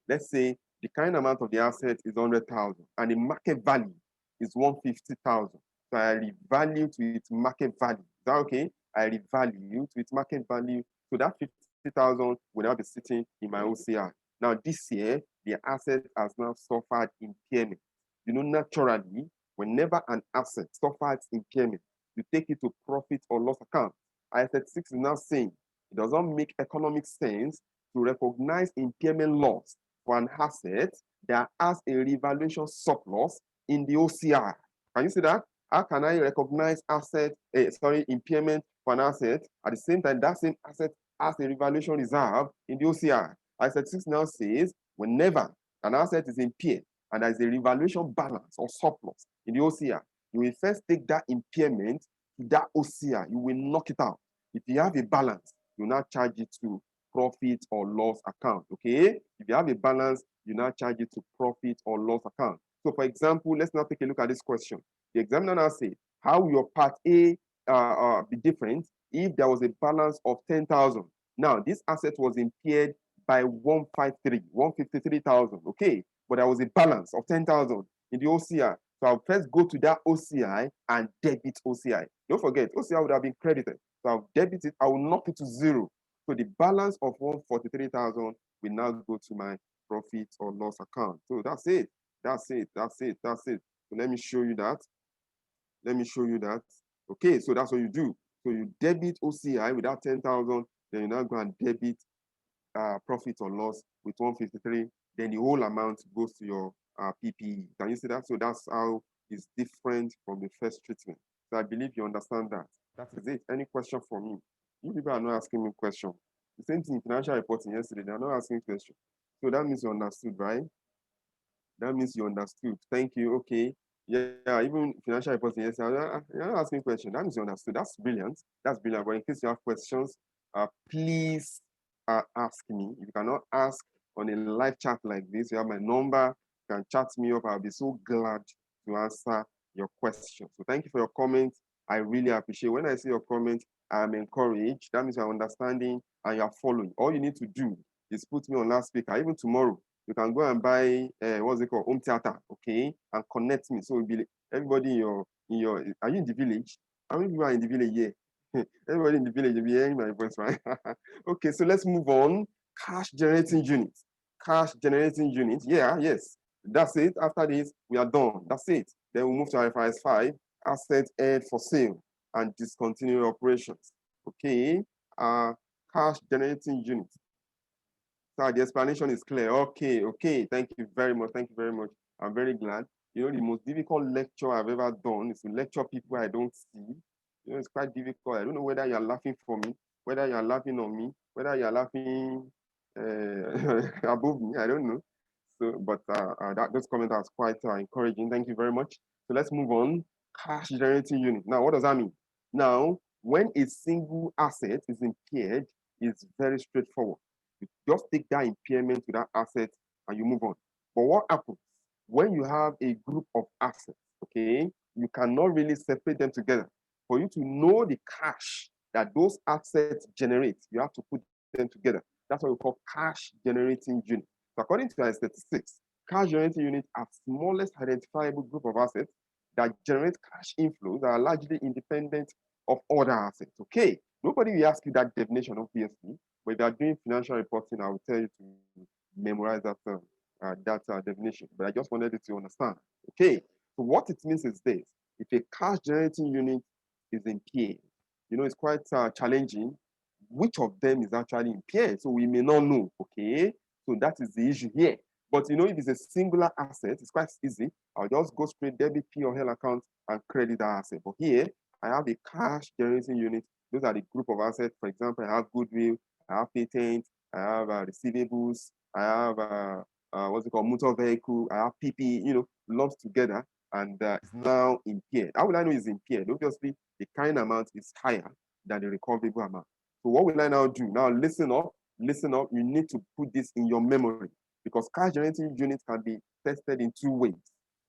Let's say the current amount of the asset is 100,000 and the market value is 150,000. So I revalue to its market value. Is that okay? I revalue to its market value. So that 50,000 will now be sitting in my OCI. Now this year, the asset has now suffered impairment. You know, naturally, whenever an asset suffers impairment, you take it to profit or loss account. IS 36 is now saying it does not make economic sense to recognize impairment loss for an asset that has a revaluation surplus in the OCI. Can you see that? How can I recognize impairment for an asset at the same time that same asset has a revaluation reserve in the OCI? IS 36 now says whenever an asset is impaired and there is a revaluation balance or surplus in the OCI, you will first take that impairment to that OCI. You will knock it out. If you have a balance, you now charge it to profit or loss account, okay? If you have a balance, you now charge it to profit or loss account. So for example, let's now take a look at this question. The examiner now said, how will your part A be different if there was a balance of 10,000? Now, this asset was impaired by 153,000, okay? But there was a balance of 10,000 in the OCI. So I'll first go to that OCI and debit OCI. Don't forget, OCI would have been credited. So I'll debit it, I will knock it to zero. So the balance of 143,000 will now go to my profit or loss account. So that's it. That's it. That's it. That's it. So let me show you that. Let me show you that. Okay, so that's what you do. So you debit OCI with that 10,000, then you now go and debit profit or loss with 153. Then the whole amount goes to your PPE. Can you see that? So that's how it's different from the first treatment. So I believe you understand that. That is it. Any question for me? You people are not asking me questions. The same thing in financial reporting yesterday, they're not asking questions. So that means you understood, right? That means you understood. Thank you. Okay. Yeah, even financial reporting yesterday, you're not asking questions. That means you understood. That's brilliant. That's brilliant. But in case you have questions, please ask me. If you cannot ask on a live chat like this, you have my number. You can chat me up. I'll be so glad to answer your questions. So thank you for your comments. I really appreciate when I see your comments. I'm encouraged. That means you're understanding and you're following. All you need to do is put me on loudspeaker. Even tomorrow, you can go and buy what's it called, home theater, okay, and connect me. So be everybody in your. Are you in the village? How many people are in the village here? Everybody in the village will be hearing my voice, right? Okay, so let's move on. Cash generating units. Cash generating units. Yeah, yes. That's it. After this, we are done. That's it. Then we move to IFRS 5, assets held for sale and discontinued operations. Okay. cash generating unit. So the explanation is clear. Okay. Thank you very much. Thank you very much. I'm very glad. You know, the most difficult lecture I've ever done is to lecture people I don't see. You know, it's quite difficult. I don't know whether you're laughing for me, whether you're laughing on me, whether you're laughing above me. I don't know. So, but those comments are quite encouraging. Thank you very much. So let's move on. Cash generating unit. Now, what does that mean? Now, when a single asset is impaired, it's very straightforward. You just take that impairment to that asset and you move on. But what happens when you have a group of assets? Okay, you cannot really separate them together. For you to know the cash that those assets generate, you have to put them together. That's what we call cash generating unit. So according to IAS 36, cash generating units are smallest identifiable group of assets that generate cash inflows that are largely independent of other assets. Okay, nobody will ask you that definition, obviously, but if you are doing financial reporting, I will tell you to memorize that definition. But I just wanted you to understand. Okay, so what it means is this: if a cash generating unit is impaired, you know, it's quite challenging. Which of them is actually impaired? So we may not know. Okay, so that is the issue here. But you know, if it's a singular asset, it's quite easy. I'll just go straight debit P or L account and credit that asset. But here, I have a cash generating unit. Those are the group of assets. For example, I have goodwill, I have patent, I have receivables, I have what's it called, motor vehicle, I have PP, you know, lumped together, and it's now impaired. How will I know it's impaired? Obviously, the kind amount is higher than the recoverable amount. So what will I now do? Now listen up. You need to put this in your memory because cash generating unit can be tested in two ways.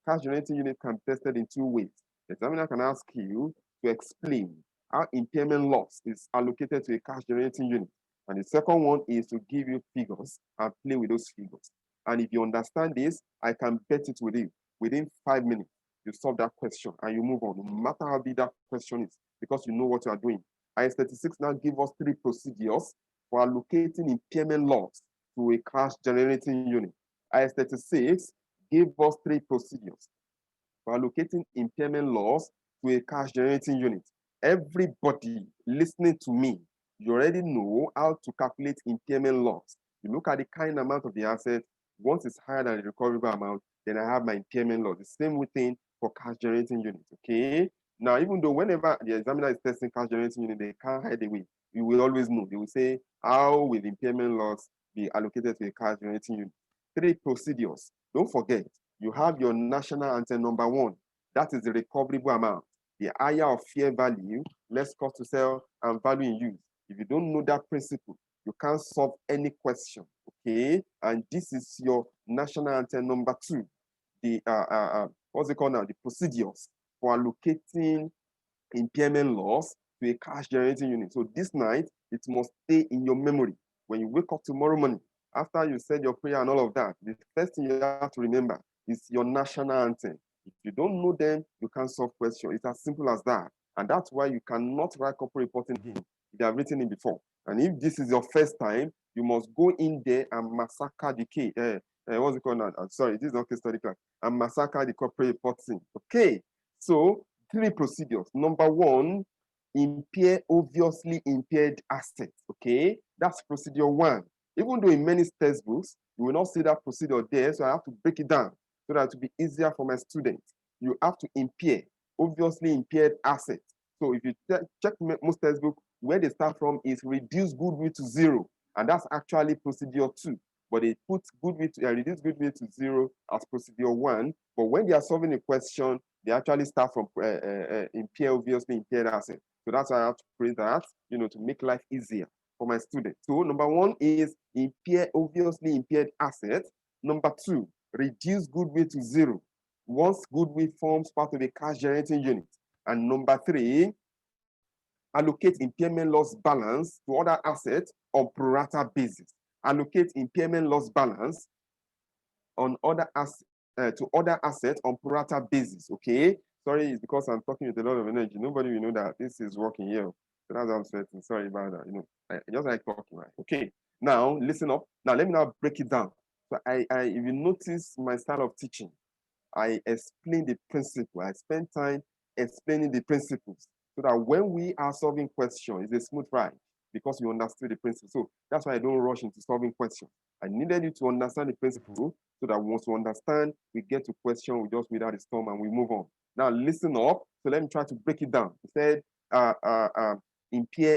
Cash generating unit can be tested in two ways. The examiner can ask you to explain how impairment loss is allocated to a cash generating unit. And the second one is to give you figures and play with those figures. And if you understand this, I can bet it with you. Within 5 minutes, you solve that question and you move on, no matter how big that question is, because you know what you are doing. IAS 36 now give us 3 procedures for allocating impairment loss to a cash generating unit. IAS 36 gave us 3 procedures for allocating impairment loss to a cash generating unit. Everybody listening to me, you already know how to calculate impairment loss. You look at the kind amount of the asset. Once it's higher than the recoverable amount, then I have my impairment loss. The same thing for cash generating units. Okay. Now, even though whenever the examiner is testing cash generating unit, they can't hide away. You will always know. They will say, how will impairment loss be allocated to a cash generating unit? 3 procedures. Don't forget, you have your national anthem number 1. That is the recoverable amount. The higher of fair value, less cost to sell and value in use. If you don't know that principle, you can't solve any question. Okay. And this is your national anthem number 2. The what's it called now? The procedures for allocating impairment loss to a cash generating unit. So this night, it must stay in your memory. When you wake up tomorrow morning, after you said your prayer and all of that, the first thing you have to remember is your national anthem. If you don't know them, you can't solve questions. It's as simple as that. And that's why you cannot write corporate reporting again if you have written it before. And if this is your first time, you must go in there and massacre the case. What's it called now? Sorry, this is not case study class. And massacre the corporate reporting. Okay. So 3 procedures. Number 1, impair obviously impaired assets. Okay, that's procedure 1. Even though in many textbooks, you will not see that procedure there, so I have to break it down so that it will be easier for my students. You have to impair obviously impaired assets. So if you check most textbooks, where they start from is reduce goodwill to 0, and that's actually procedure 2. But they put goodwill to reduce goodwill to 0 as procedure 1. But when they are solving a question, they actually start from impair obviously impaired assets. So that's why I have to create that, you know, to make life easier for my students. So number 1 is impair obviously impaired assets. Number 2, reduce goodwill to 0 once goodwill forms part of a cash generating unit. And number 3, allocate impairment loss balance to other assets on pro rata basis. Allocate impairment loss balance on other assets to other assets on pro rata basis. Okay. Sorry, it's because I'm talking with a lot of energy. Nobody will know that this is working here. So that's how I'm sweating. Sorry about that. You know, I just like talking, right? Okay. Now listen up. Now let me now break it down. So if you notice my style of teaching, I explain the principle. I spend time explaining the principles so that when we are solving questions, it's a smooth ride. because you understood the principle. So that's why I don't rush into solving questions. I needed you to understand the principle so that once we understand, we get to question, we just without the storm and we move on. Now listen up. So let me try to break it down. He said,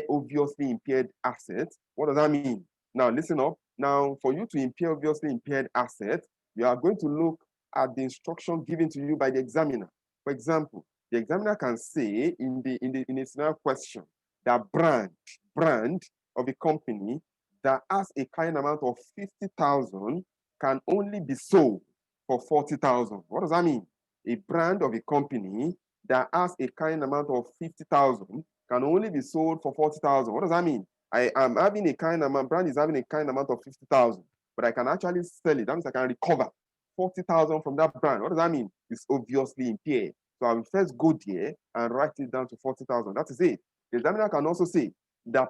obviously impaired assets. What does that mean? Now listen up. Now for you to impair obviously impaired assets, you are going to look at the instruction given to you by the examiner. For example, the examiner can say in a scenario question that brand of a company that has a kind amount of 50,000 can only be sold for 40,000. What does that mean? A brand of a company that has a kind amount of 50,000 can only be sold for 40,000. What does that mean? I am having a kind amount, brand is having a kind amount of 50,000, but I can actually sell it. That means I can recover 40,000 from that brand. What does that mean? It's obviously impaired. So I will first go there and write it down to 40,000. That is it. The examiner can also say the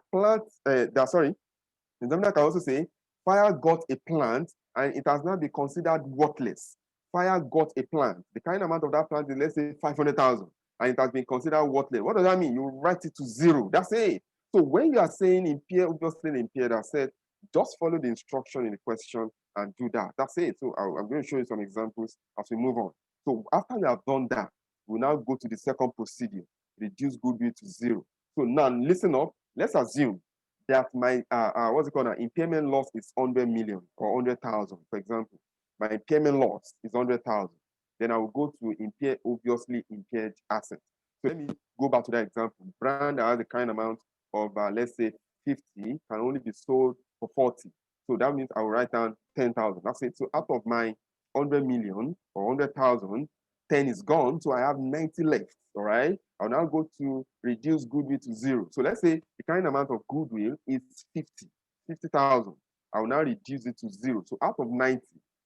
examiner can also say fire got a plant and it has not been considered worthless. Fire got a plant. The kind amount of that plant is, let's say, 500,000, and it has been considered worthless. What does that mean? You write it to 0. That's it. So when you are saying impaired, obviously impaired, I said, just follow the instruction in the question and do that. That's it. So I'm going to show you some examples as we move on. So after you have done that, we'll now go to the second procedure, reduce goodwill to 0. So now listen up. Let's assume that my what's it called? Impairment loss is 100 million or 100,000, for example. My impairment loss is 100,000. Then I will go to obviously impaired assets. So let me go back to that example. Brand that has the kind amount of let's say 50 can only be sold for 40. So that means I will write down 10,000. That's it. So out of my 100 million or 100,000, 10 is gone. So I have 90 left. All right. I'll now go to reduce goodwill to 0. So let's say the kind amount of goodwill is 50,000. I'll now reduce it to 0. So out of 90,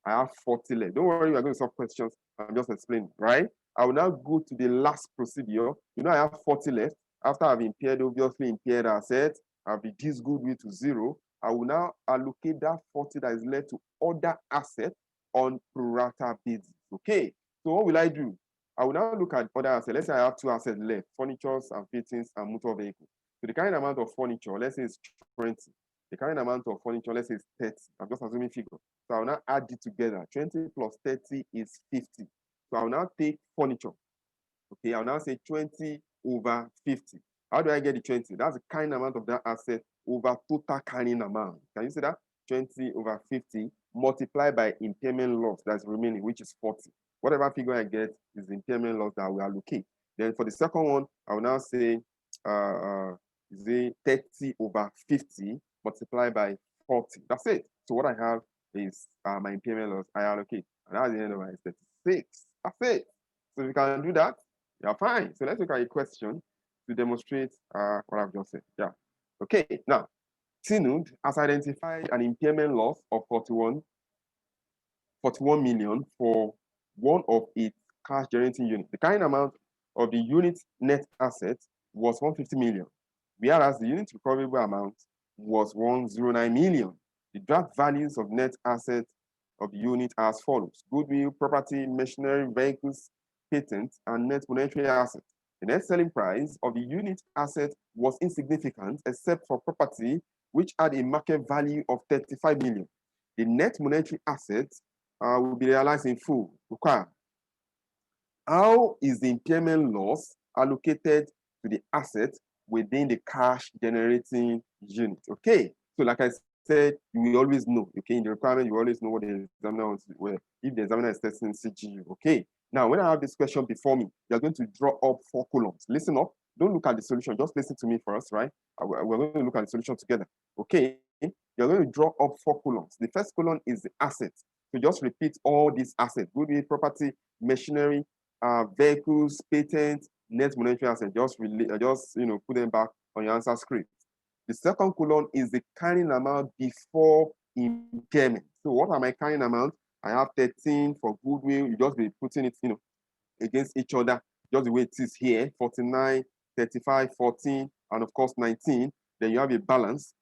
I have 40 left. Don't worry, we're going to solve questions. I'm just explaining, right? I will now go to the last procedure. You know, I have 40 left. After I've obviously impaired assets, I've reduced goodwill to 0. I will now allocate that 40 that is left to other assets on pro rata basis. Okay. So what will I do? I will now look at other assets. Let's say I have 2 assets left, furniture and fittings and motor vehicle. So the kind amount of furniture, let's say it's 20. The kind amount of furniture, let's say it's 30. I'm just assuming figure. So I will now add it together. 20 plus 30 is 50. So I will now take furniture. Okay, I'll now say 20 over 50. How do I get the 20? That's the kind amount of that asset over total carrying amount. Can you see that? 20 over 50 multiplied by impairment loss that's remaining, which is 40. Whatever figure I get is the impairment loss that we allocate. Then for the second one, I will now say 30 over 50 multiplied by 40. That's it. So what I have is my impairment loss I allocate. And at the end of my 36. That's it. So if you can do that, you're fine. So let's look at a question to demonstrate what I've just said. Yeah. Okay. Now, Tinud has identified an impairment loss of 41 million for one of its cash generating units. The current amount of the unit's net assets was 150 million, whereas the unit recoverable amount was 109 million. The draft values of net assets of the unit are as follows: goodwill, property, machinery, vehicles, patents, and net monetary assets. The net selling price of the unit asset was insignificant except for property, which had a market value of 35 million. The net monetary assets will be realized in full. How is the impairment loss allocated to the asset within the cash generating unit? Okay, so like I said, you will always know. Okay, in the requirement, you always know what the examiner wants to, well, if the examiner is testing CGU. Okay, now when I have this question before me, you're going to draw up 4 columns. Listen up. Don't look at the solution. Just listen to me first, right? We're going to look at the solution together. Okay, you're going to draw up 4 columns. The first column is the assets. So just repeat all these assets: goodwill, property, machinery, vehicles, patents, net monetary assets. Just put them back on your answer script. The second column is the carrying amount before impairment. So what are my carrying amounts? I have 13 for goodwill. You just be putting it, against each other, just the way it is here: 49, 35, 14, and of course 19. Then you have a balance.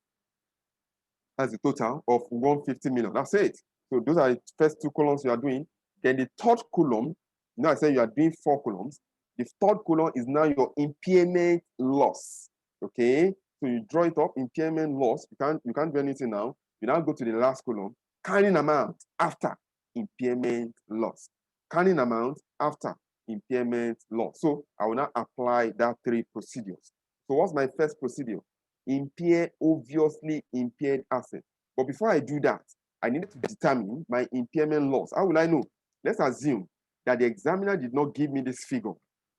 That's the total of 150 million. That's it. So those are the first 2 columns you are doing. Then the third column, now I said you are doing 4 columns. The third column is now your impairment loss. Okay. So you draw it up, impairment loss. You can't do anything now. You now go to the last column, carrying amount after impairment loss. Carrying amount after impairment loss. So I will now apply that 3 procedures. So what's my first procedure? Impair obviously impaired asset. But before I do that, I need to determine my impairment loss. How will I know? Let's assume that the examiner did not give me this figure.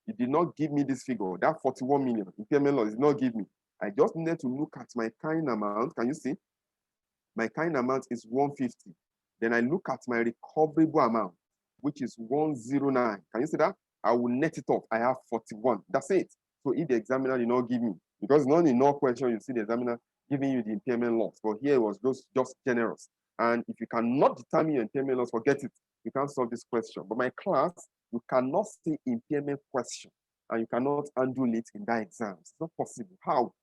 He did not give me this figure. That 41 million impairment loss did not give me. I just needed to look at my carrying amount. Can you see? My carrying amount is 150. Then I look at my recoverable amount, which is 109. Can you see that? I will net it off. I have 41. That's it. So if the examiner did not give me, because not in all question you see the examiner giving you the impairment loss, but here it was just generous. And if you cannot determine your impairment loss, forget it. You can't solve this question. But my class, you cannot see impairment question and you cannot handle it in that exam. It's not possible. How?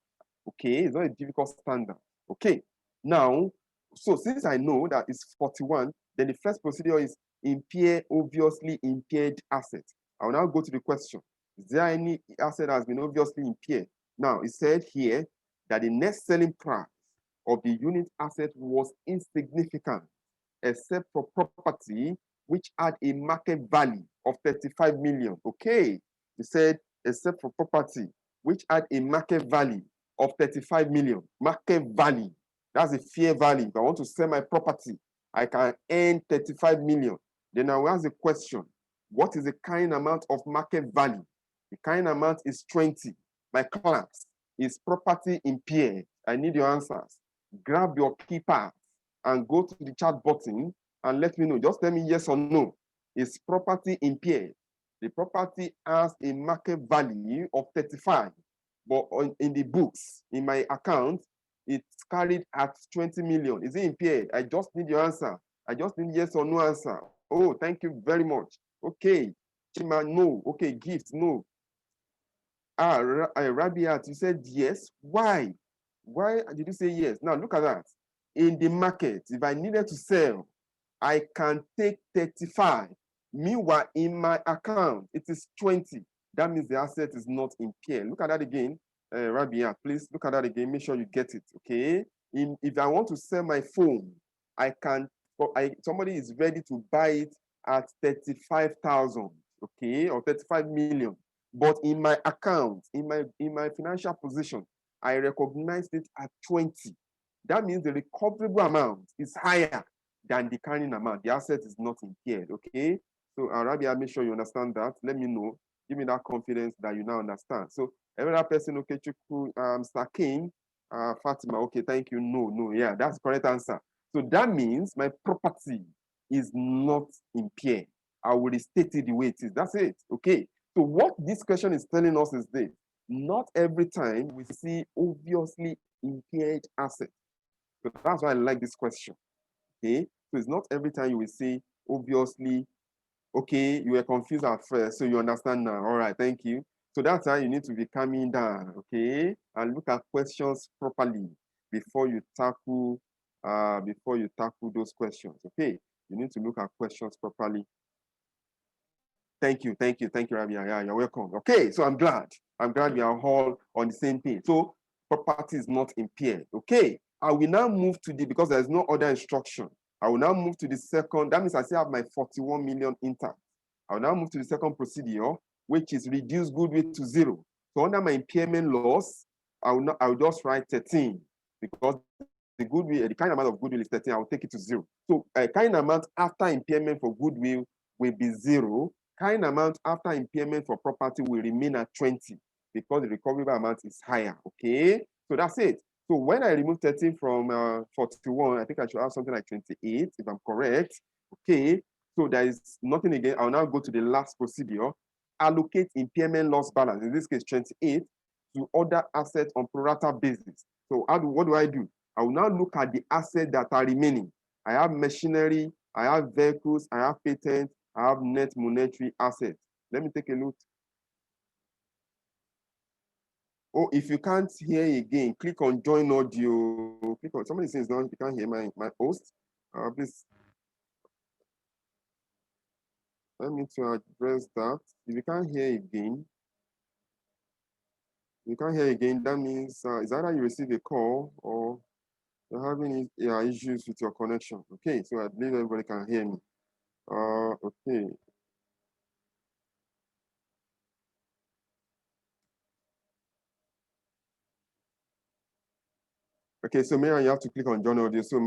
Okay, it's not a difficult standard. Okay, now, so since I know that it's 41, then the first procedure is impair obviously impaired asset. I will now go to the question. Is there any asset that has been obviously impaired? Now, it said here that the net selling price of the unit asset was insignificant, except for property which had a market value of 35 million. Okay, it said except for property which had a market value of 35 million. Market value. That's a fair value. If I want to sell my property, I can earn 35 million. Then I will ask the question, what is the kind amount of market value? The kind amount is 20. My class, is property impaired? I need your answers. Grab your keypad and go to the chat button and let me know. Just tell me yes or no. Is property impaired? The property has a market value of 35. But in the books, in my account, it's carried at 20 million. Is it impaired? I just need your answer. I just need yes or no answer. Oh, thank you very much. Okay. Chima, no. Okay, gift, no. Rabiat, you said yes. Why? Why did you say yes? Now look at that. In the market, if I needed to sell, I can take 35. Meanwhile, in my account, it is 20. That means the asset is not impaired. Look at that again. Rabia, please look at that again. Make sure you get it, okay? If I want to sell my phone, I can, somebody is ready to buy it at 35,000, okay, or 35 million. But in my account, in my financial position, I recognized it at 20. That means the recoverable amount is higher than the carrying amount. The asset is not impaired, okay? So, Rabia, make sure you understand that. Let me know. Give me that confidence that you now understand. So, every other person, okay, Chukwu, Mr. King, Fatima, okay, thank you. No, yeah, that's the correct answer. So that means my property is not impaired. I will restate it the way it is. That's it, okay? So what this question is telling us is this. Not every time we see obviously impaired assets. So that's why I like this question, okay? So it's not every time you will see obviously, okay, you were confused at first, so you understand now. All right, thank you. So that's why you need to be calming down, okay? And look at questions properly before you tackle those questions, okay? You need to look at questions properly. Thank you, Rabia. Yeah, you're welcome. Okay, so I'm glad we are all on the same page. So property is not impaired, okay? I will now move to because there's no other instruction. I will now move to the second. That means I still have my 41 million intact. I will now move to the second procedure, which is reduce goodwill to 0. So under my impairment loss, I will just write 13 because the kind amount of goodwill is 13. I will take it to 0. So kind amount after impairment for goodwill will be 0. Kind amount after impairment for property will remain at 20 because the recoverable amount is higher. Okay, so that's it. So when I remove 13 from 41, I think I should have something like 28, if I'm correct. Okay, so there is nothing again. I'll now go to the last procedure. Allocate impairment loss balance, in this case 28, to other assets on pro rata basis. So what do I do? I will now look at the assets that are remaining. I have machinery, I have vehicles, I have patents, I have net monetary assets. Let me take a look. Oh, if you can't hear again, click on join audio. Click on somebody says no, you can't hear my host. Please let me to address that. If you can't hear again, You can't hear again. That means it's either you receive a call or you're having issues with your connection. Okay, so I believe everybody can hear me. Okay. Okay, so Miriam, you have to click on join audio. So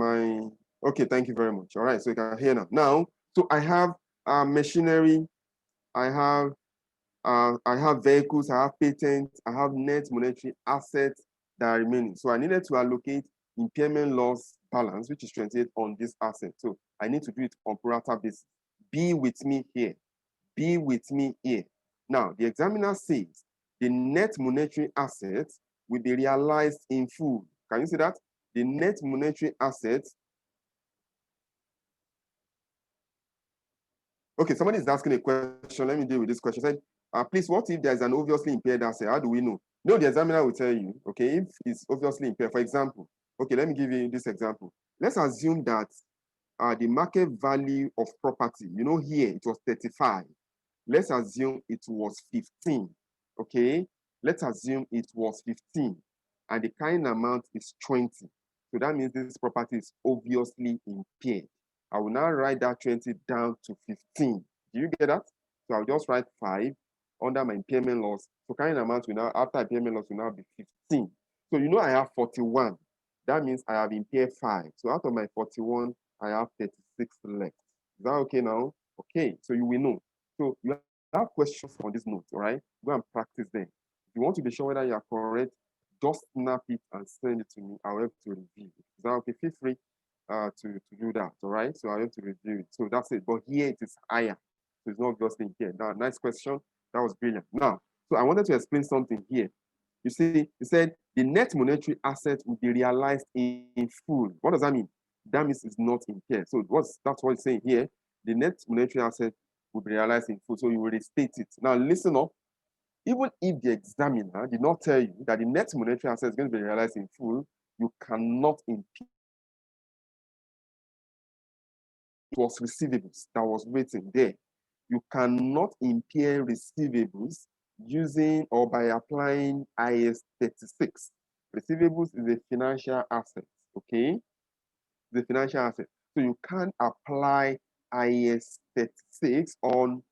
okay, thank you very much. All right, so you can hear now. Now, so I have machinery, I have vehicles, I have patents, I have net monetary assets that are remaining. So I needed to allocate impairment loss balance, which is 28 on this asset. So I need to do it on pro rata basis. Be with me here. Be with me here. Now, the examiner says the net monetary assets will be realized in full. Can you see that? The net monetary assets. Okay, somebody is asking a question. Let me deal with this question. Said, please, what if there's an obviously impaired asset? How do we know? No, the examiner will tell you, okay, if it's obviously impaired. For example, okay, let me give you this example. Let's assume that the market value of property, here it was 35. Let's assume it was 15, okay? Let's assume it was 15 and the kind amount is 20. So that means this property is obviously impaired. I will now write that 20 down to 15. Do you get that? So I'll just write 5 under my impairment loss. So kind amount will now, after impairment loss, will now be 15. So I have 41. That means I have impaired 5. So out of my 41, I have 36 left. Is that okay now? Okay, so you will know. So you have questions on this note, all right? Go and practice them. If you want to be sure whether you are correct, just snap it and send it to me. I'll have to review it. Is that okay? Feel free to do that, all right? So I have to review it. So that's it. But here it is higher. So it's not obviously here. Now, nice question. That was brilliant. Now, so I wanted to explain something here. You see, he said the net monetary asset will be realized in full. What does that mean? That means it's not impaired. So that's what it's saying here. The net monetary asset will be realized in full. So you will restate it. Now listen up. Even if the examiner did not tell you that the net monetary asset is going to be realized in full, you cannot impede. It was receivables that was waiting there. You cannot impair receivables using or by applying IAS 36. Receivables is a financial asset, okay? The financial asset. So you can't apply IAS 36 on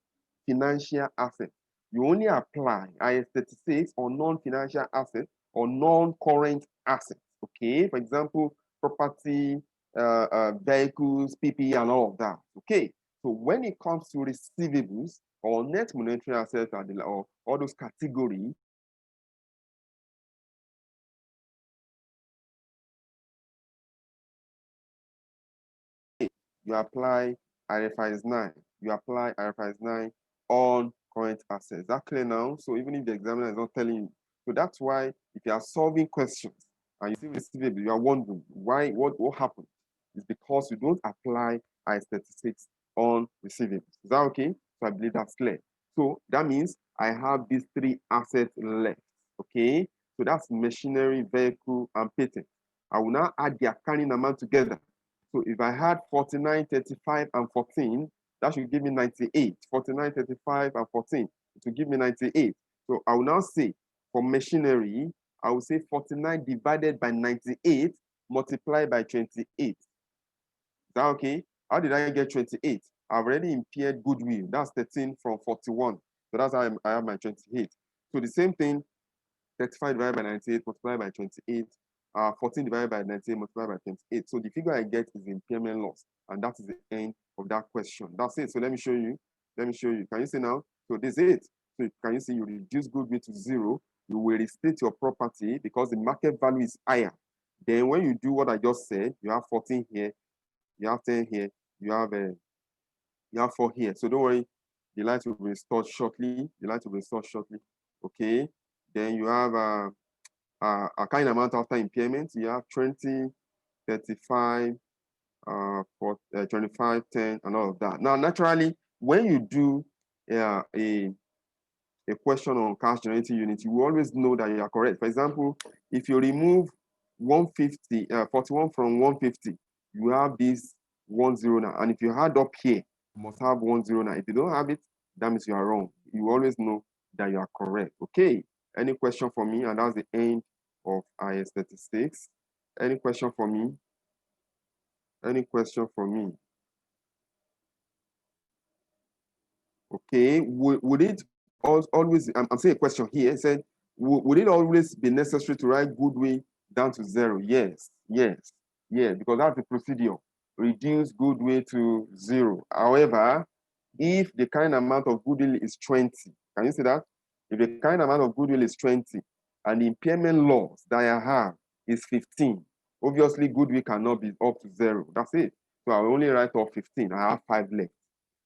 financial assets. You only apply IAS 36 on non-financial assets or non-current assets, okay? For example, property, vehicles, PPE, and all of that, okay? So when it comes to receivables or net monetary assets or all those categories, you apply IFRS 9. You apply IFRS 9 on current assets. Is that clear now? So even if the examiner is not telling you. So that's why if you are solving questions and you see receivable, you are wondering why, what happened? It's because you don't apply IAS 36 on receivables. Is that okay? So I believe that's clear. So that means I have these 3 assets left. Okay. So that's machinery, vehicle, and patent. I will now add their carrying amount together. So if I had 49, 35, and 14, that should give me 98. 49, 35, and 14. It will give me 98. So I will now say for machinery, I will say 49 divided by 98 multiplied by 28. Is that okay? How did I get 28? I've already impaired goodwill. That's 13 from 41. So that's how I have my 28. So the same thing, 35 divided by 98 multiplied by 28. 14 divided by 98 multiplied by 28. So the figure I get is impairment loss. And that is the end of that question. That's it. So let me show you. Let me show you. Can you see now? So this is it. So can you see you reduce goodwill to 0? You will restate your property because the market value is higher. Then when you do what I just said, you have 14 here, you have 10 here, you have 4 here. So don't worry, the light will be restored shortly. The light will be restored shortly. Okay. Then you have a kind amount after impairment. You have 20, 35, 25, 10, and all of that. Now, naturally, when you do a question on cash generating unit, you will always know that you are correct. For example, if you remove 150, 41 from 150, you have this 10 now. And if you add up here, you must have 10 now. If you don't have it, that means you are wrong. You always know that you are correct. Okay. Any question for me? And that's the end of IS 36. Any question for me? Any question for me? Okay, would it always, I'm saying a question here, it said, would it always be necessary to write goodwill down to 0? Yes, yes, yes, because that's the procedure. Reduce goodwill to 0. However, if the kind amount of goodwill is 20, can you see that? If the kind amount of goodwill is 20 and the impairment loss that I have is 15, obviously goodwill cannot be up to 0. That's it. So I will only write off 15. I have 5 left.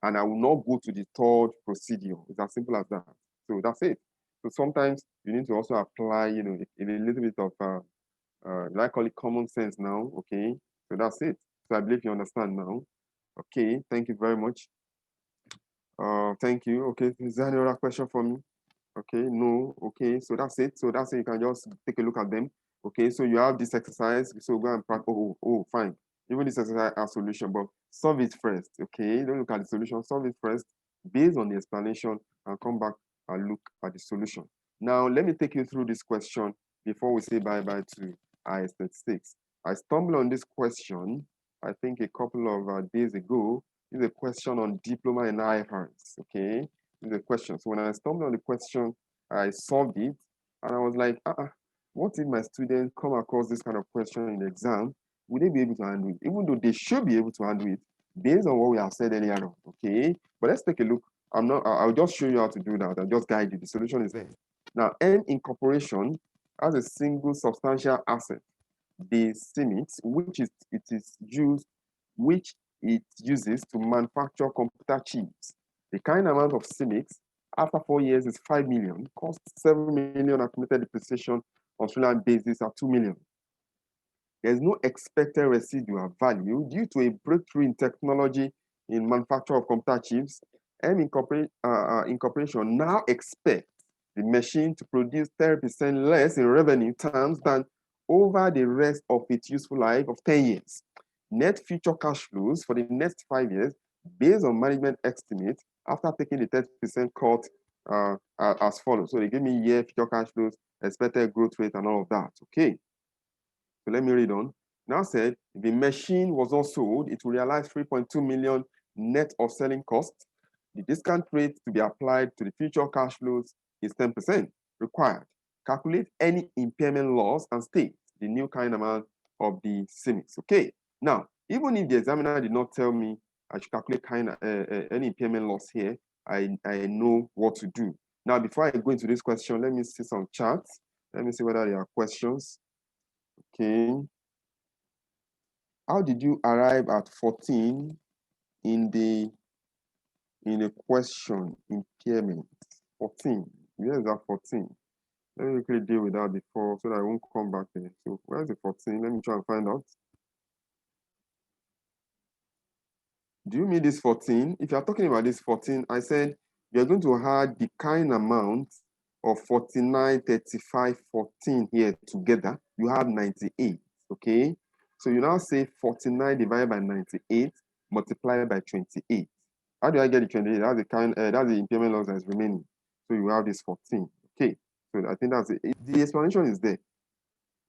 And I will not go to the third procedure. It's as simple as that. So that's it. So sometimes you need to also apply, a little bit of, I call it common sense now. Okay. So that's it. So I believe you understand now. Okay. Thank you very much. Thank you. Okay. Is there any other question for me? Okay. No. Okay. So that's it. So that's it. You can just take a look at them. Okay. So you have this exercise. So go and practice. Oh, fine. Even this exercise has solution, but solve it first. Okay. Don't look at the solution. Solve it first based on the explanation and come back and look at the solution. Now, let me take you through this question before we say bye-bye to IS 36. I stumbled on this question, I think a couple of days ago. It's a question on diploma in IFRS. Okay. It's a question. So when I stumbled on the question, I solved it and I was like, what if my students come across this kind of question in the exam? Would they be able to handle it? Even though they should be able to handle it based on what we have said earlier on. Okay. But let's take a look. I'll just show you how to do that. I'll just guide you. The solution is there. Now, N incorporation has a single substantial asset, the CIMIX, which it uses to manufacture computer chips. The kind amount of CIMIX after 4 years is 5 million, cost 7 million, accumulated depreciation on Australian basis at 2 million. There's no expected residual value due to a breakthrough in technology in manufacture of computer chips. M Incorporation now expects the machine to produce 30% less in revenue terms than over the rest of its useful life of 10 years. Net future cash flows for the next 5 years, based on management estimates, after taking the 30% cut as follows. So they give me year future cash flows, expected growth rate, and all of that. Okay. So let me read on. Now said, if the machine was not sold, it will realize 3.2 million net of selling costs. The discount rate to be applied to the future cash flows is 10% required. Calculate any impairment loss and state the new kind amount of the CIMIX. Okay. Now, even if the examiner did not tell me I should calculate any impairment loss here, I know what to do. Now, before I go into this question, let me see some charts. Let me see whether there are questions. Okay. How did you arrive at 14 in the question impairment? 14. Where is that 14? Let me quickly deal with that before so that I won't come back there. So where's the 14? Let me try and find out. Do you mean this 14? If you're talking about this 14, I said you're going to add the kind amount of 49, 35, 14 here together. You have 98. Okay. So you now say 49 divided by 98 multiplied by 28. How do I get the 28? That's the impairment loss that's remaining. So you have this 14. Okay. So I think that's it. The explanation is there.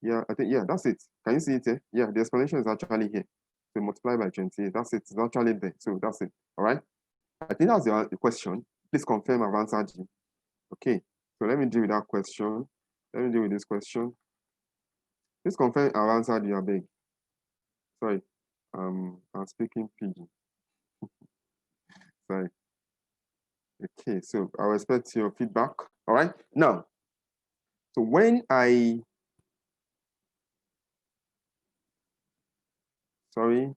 Yeah, I think, yeah, that's it. Can you see it here? Yeah, the explanation is actually here. So multiply by 28. That's it. It's actually there. So that's it. All right. I think that's the question. Please confirm I've answered you. Okay. So let me deal with that question. Let me deal with this question. Please confirm I've answered you, I beg. Sorry. I'm speaking pidgin. Sorry. Okay, so I'll expect your feedback. All right. Now, so when sorry,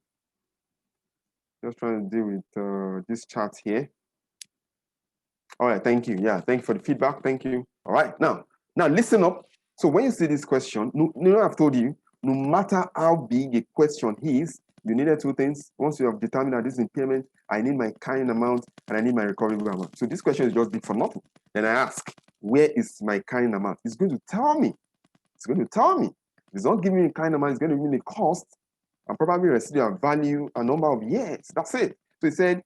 just trying to deal with this chart here. All right, thank you. Yeah, thank you for the feedback. Thank you. All right, now listen up. So when you see this question, I've told you, no matter how big a question is, you needed two things. Once you have determined that this impairment, I need my kind amount and I need my recoverable amount. So this question is just big for nothing. Then I ask, where is my kind amount? It's going to tell me. It's going to tell me. It's not giving me a kind amount, it's going to give me the cost and probably residual value, a number of years. That's it. So it said,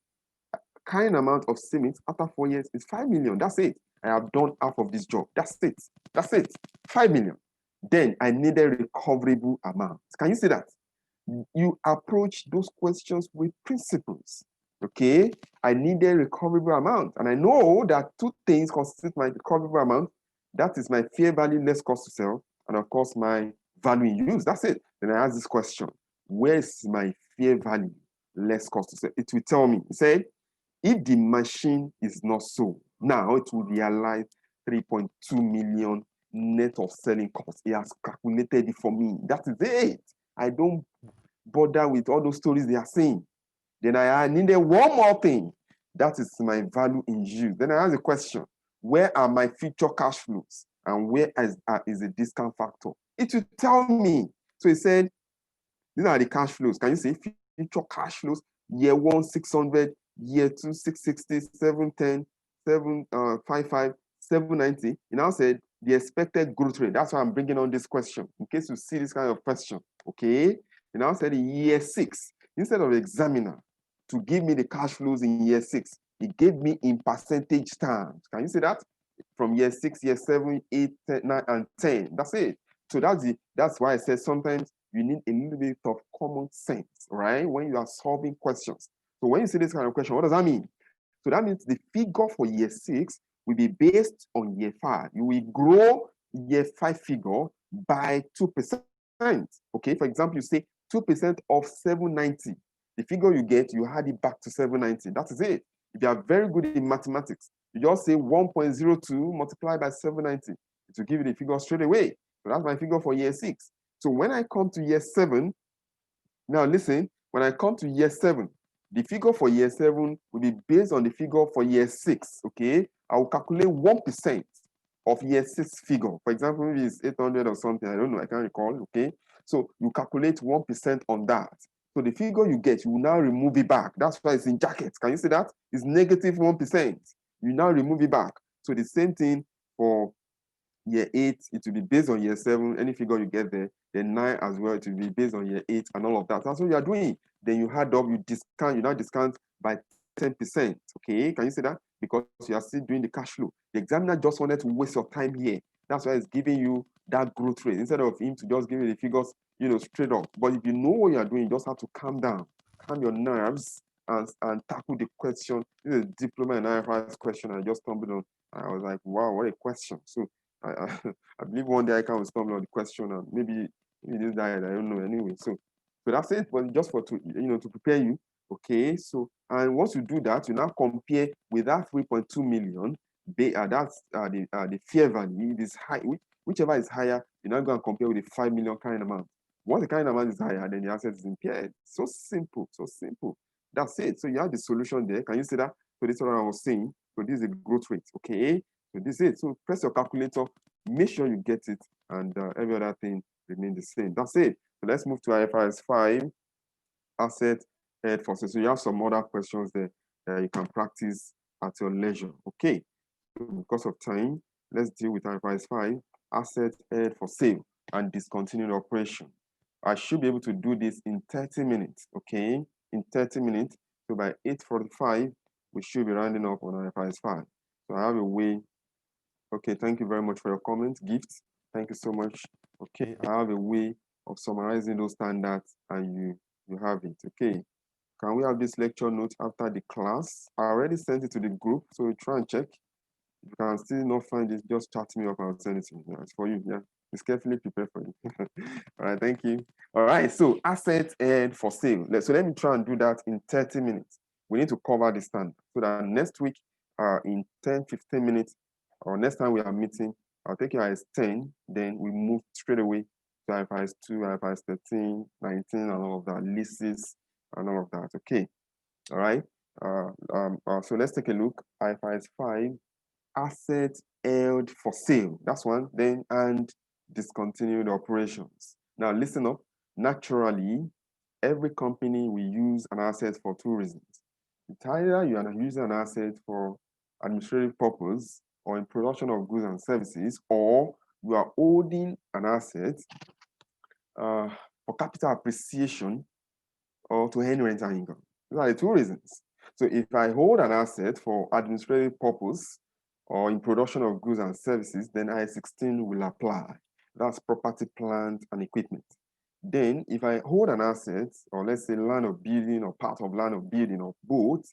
kind amount of CIMIX after 4 years is 5 million. That's it. I have done half of this job. That's it. That's it. 5 million. Then I needed recoverable amount. Can you see that? You approach those questions with principles. Okay, I need a recoverable amount, and I know that two things constitute my recoverable amount. That is my fair value less cost to sell, and of course my value in use. That's it. Then I ask this question: where is my fair value less cost to sell? It will tell me. It said, if the machine is not sold, now it will realize 3.2 million net of selling cost. It has calculated it for me. That is it. I don't bother with all those stories they are saying. Then I needed one more thing. That is my value in use. Then I ask the question, where are my future cash flows? And where is the discount factor? It will tell me. So he said, these are the cash flows. Can you see future cash flows? Year 1, 600, year 2, 660, 710, 755, 790. He now said the expected growth rate. That's why I'm bringing on this question, in case you see this kind of question. Okay. He now said in year 6, instead of examiner to give me the cash flows in year 6, he gave me in percentage terms. Can you see that? From year 6, year 7, 8, 10, 9, and 10. That's it. So that's why I said sometimes you need a little bit of common sense, right? When you are solving questions. So when you see this kind of question, what does that mean? So that means the figure for year 6 will be based on year 5. You will grow year 5 figure by 2%. Okay, for example, you say 2% of 790. The figure you get, you add it back to 790. That is it. If you are very good in mathematics, you just say 1.02 multiplied by 790. It will give you the figure straight away. So that's my figure for year 6. So when I come to year 7, now listen, when I come to year 7, the figure for year 7 will be based on the figure for year 6, okay? I will calculate 1% of year 6 figure. For example, maybe it's 800 or something, I don't know, I can't recall, okay? So you calculate 1% on that. So the figure you get, you will now remove it back. That's why it's in jackets. Can you see that? It's negative 1%. You now remove it back. So the same thing for year 8, it will be based on year 7, any figure you get there. Then 9 as well, it will be based on year 8 and all of that. That's what you are doing. Then you add up, you now discount by 10%. Okay, can you see that? Because you are still doing the cash flow. The examiner just wanted to waste your time here. That's why it's giving you that growth rate instead of him to just give you the figures, straight up. But if you know what you are doing, you just have to calm down, calm your nerves, and tackle the question. This is a diploma in IFRS question I just stumbled on. I was like, wow, what a question. So I believe one day I can stumble on the question, and maybe this died, I don't know anyway. So that's it, but just to prepare you. Okay, so and once you do that, you now compare with that 3.2 million. That's the fair value. It is high, whichever is higher, you're not going to compare with the 5 million current amount. Once the current amount is higher, then the asset is impaired. So simple, so simple. That's it. So you have the solution there. Can you see that? So this is what I was saying. So this is the growth rate. Okay. So this is it. So press your calculator, make sure you get it, and every other thing remain the same. That's it. So let's move to IFRS 5, asset held for sale. So you have some other questions there that you can practice at your leisure. Okay. So because of time, let's deal with IFRS 5, asset held for sale and discontinued operation. I should be able to do this in 30 minutes. Okay. In 30 minutes. So by 8:45, we should be rounding up on IFRS 5. So I have a way. Okay, thank you very much for your comments, gifts. Thank you so much. Okay, I have a way of summarizing those standards, and you have it. Okay, can we have this lecture note after the class? I already sent it to the group, so we try and check. If you can still not find it, just chat me up and I'll send it to you. Yeah, it's for you. Yeah, it's carefully prepared for you. All right, thank you. All right, so assets held for sale. So let me try and do that in 30 minutes. We need to cover the standard so that next week, in 10, 15 minutes, or next time we are meeting, I'll take you as 10, then we move straight away to IFRS 2, IFRS 13, 19, and all of that, leases, and all of that. Okay. All right. So let's take a look. IFRS 5, assets held for sale. That's one. Then, and discontinued operations. Now, listen up. Naturally, every company will use an asset for two reasons. It's either you are using an asset for administrative purpose or in production of goods and services, or you are holding an asset for capital appreciation or to earn rental income. Those are the two reasons. So if I hold an asset for administrative purpose or in production of goods and services, then IAS 16 will apply. That's property, plant, and equipment. Then if I hold an asset, or let's say land of building or part of land of building or both,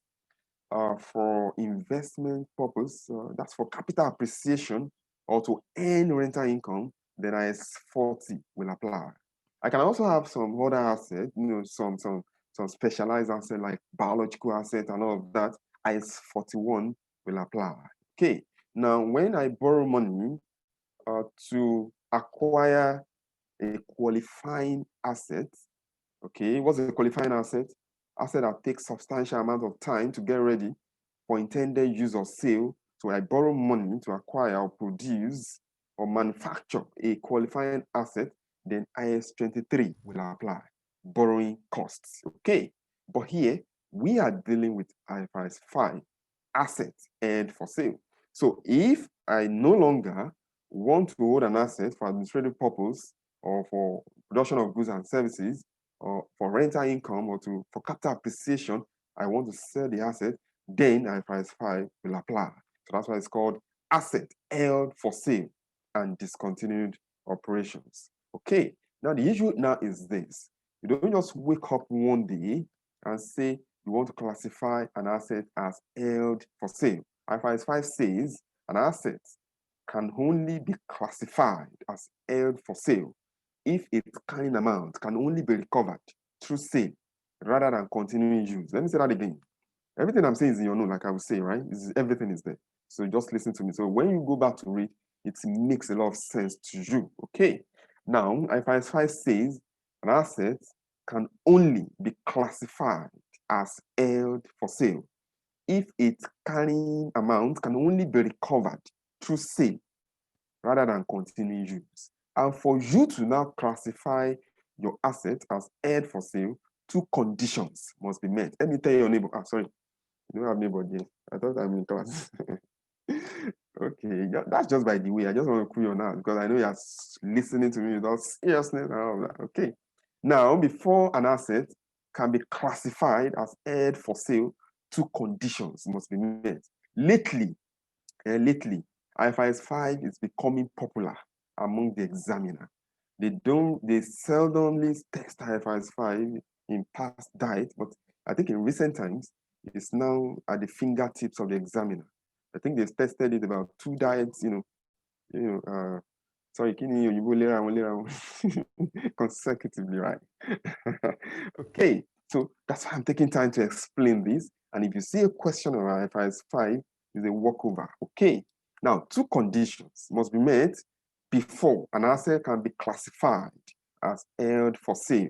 for investment purpose, that's for capital appreciation or to earn rental income, then IAS 40 will apply. I can also have some other assets, some specialized asset like biological asset and all of that. IAS 41 will apply. Okay, now when I borrow money to acquire a qualifying asset, okay, what's a qualifying asset? Asset that takes substantial amount of time to get ready for intended use or sale. So I borrow money to acquire or produce or manufacture a qualifying asset, then IAS 23 will apply. Borrowing costs, okay? But here, we are dealing with IFRS 5, assets held for sale. So if I no longer want to hold an asset for administrative purpose or for production of goods and services, or for rental income or for capital appreciation, I want to sell the asset, then IFRS 5 will apply. So that's why it's called asset held for sale and discontinued operations. Okay, now the issue now is this. You don't just wake up one day and say you want to classify an asset as held for sale. IFRS 5 says an asset can only be classified as held for sale if its carrying amount can only be recovered through sale rather than continuing use. Let me say that again. Everything I'm saying is in your note, like I would say, right? Everything is there. So just listen to me. So when you go back to read, it makes a lot of sense to you. Okay. Now, IFRS 5 says an asset can only be classified as held for sale if its carrying amount can only be recovered through sale rather than continuing use. And for you to now classify your asset as held for sale, two conditions must be met. Let me tell your neighbor. Sorry, you don't have neighbor there. I thought I'm in class. Okay, that's just by the way. I just want to cool you now because I know you're listening to me without seriousness and all that. Okay. Now, before an asset can be classified as held for sale, two conditions must be met. Lately, IFRS 5 is becoming popular among the examiner. They seldomly test IFRS 5 in past diet, but I think in recent times, it's now at the fingertips of the examiner. I think they've tested it about 2 diets, sorry, consecutively, right? Okay, so that's why I'm taking time to explain this. And if you see a question on IFRS 5, is a walkover. Okay, now 2 conditions must be met before an asset can be classified as held for sale.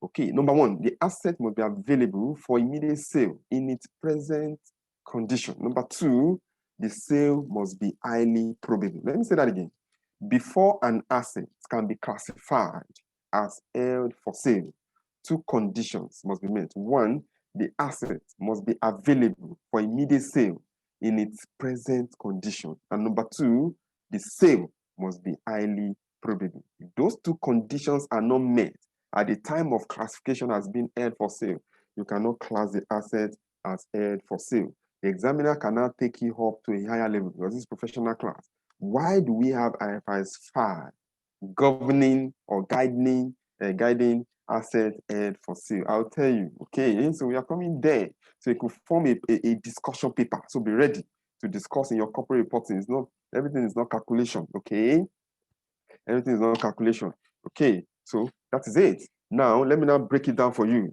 Okay, number 1, the asset must be available for immediate sale in its present condition. Number 2, the sale must be highly probable. Let me say that again. Before an asset can be classified as held for sale, 2 conditions must be met. 1, the asset must be available for immediate sale in its present condition. And number 2, the sale must be highly probable. If those 2 conditions are not met at the time of classification as being held for sale, you cannot class the asset as held for sale. The examiner cannot take you up to a higher level because this is professional class. Why do we have IFRS 5 governing or guiding asset held for sale? I'll tell you. Okay, so we are coming there. So you could form a discussion paper. So be ready to discuss in your corporate reporting. It's not everything is not calculation. Okay, everything is not calculation. Okay, so that is it. Now let me now break it down for you.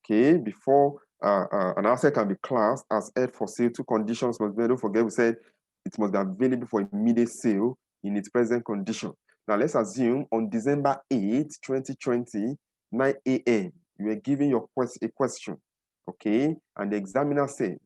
Okay, before an asset can be classed as held for sale, 2 conditions must be. Don't forget, we said it must be available for immediate sale in its present condition. Now let's assume on December 8, 2020, 9 a.m., you were giving a question, okay? And the examiner says,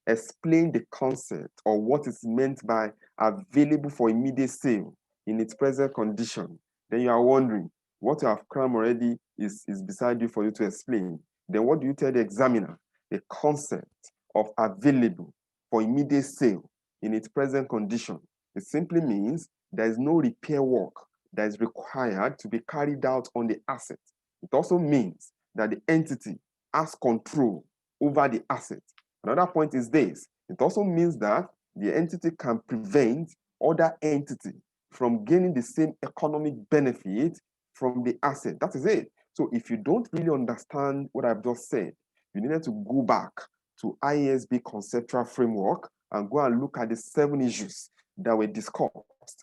explain the concept or what is meant by available for immediate sale in its present condition. Then you are wondering, what you have crammed already is beside you for you to explain. Then what do you tell the examiner? The concept of available for immediate sale in its present condition. It simply means there is no repair work that is required to be carried out on the asset. It also means that the entity has control over the asset. Another point is this, It also means that the entity can prevent other entity from gaining the same economic benefit from the asset. That is it. So if you don't really understand what I've just said, you needed to go back to IASB conceptual framework and go and look at the 7 issues that were discussed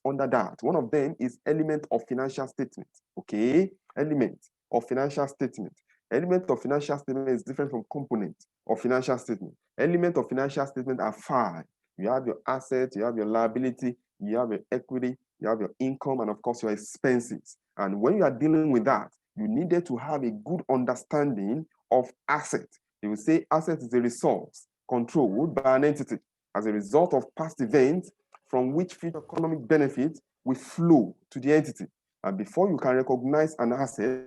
under that. One of them is element of financial statement. Okay, element of financial statement. Element of financial statement is different from component of financial statement. Element of financial statement are 5. You have your asset, you have your liability, you have your equity, you have your income, and of course your expenses. And when you are dealing with that, you needed to have a good understanding of asset. You will say asset is a resource controlled by an entity as a result of past events from which future economic benefits will flow to the entity. And before you can recognize an asset,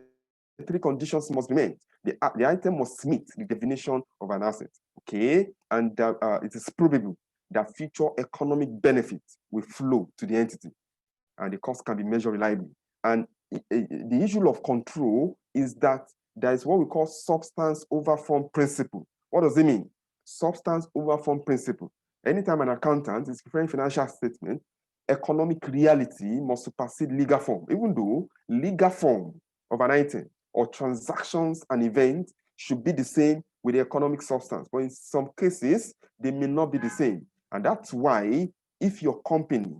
3 conditions must be met. The item must meet the definition of an asset, okay? And it is probable that future economic benefits will flow to the entity and the cost can be measured reliably. And the issue of control is that there is what we call substance over form principle. What does it mean? Substance over form principle. Anytime an accountant is preparing financial statement, economic reality must supersede legal form, even though legal form of an item or transactions and events should be the same with the economic substance. But in some cases, they may not be the same. And that's why if your company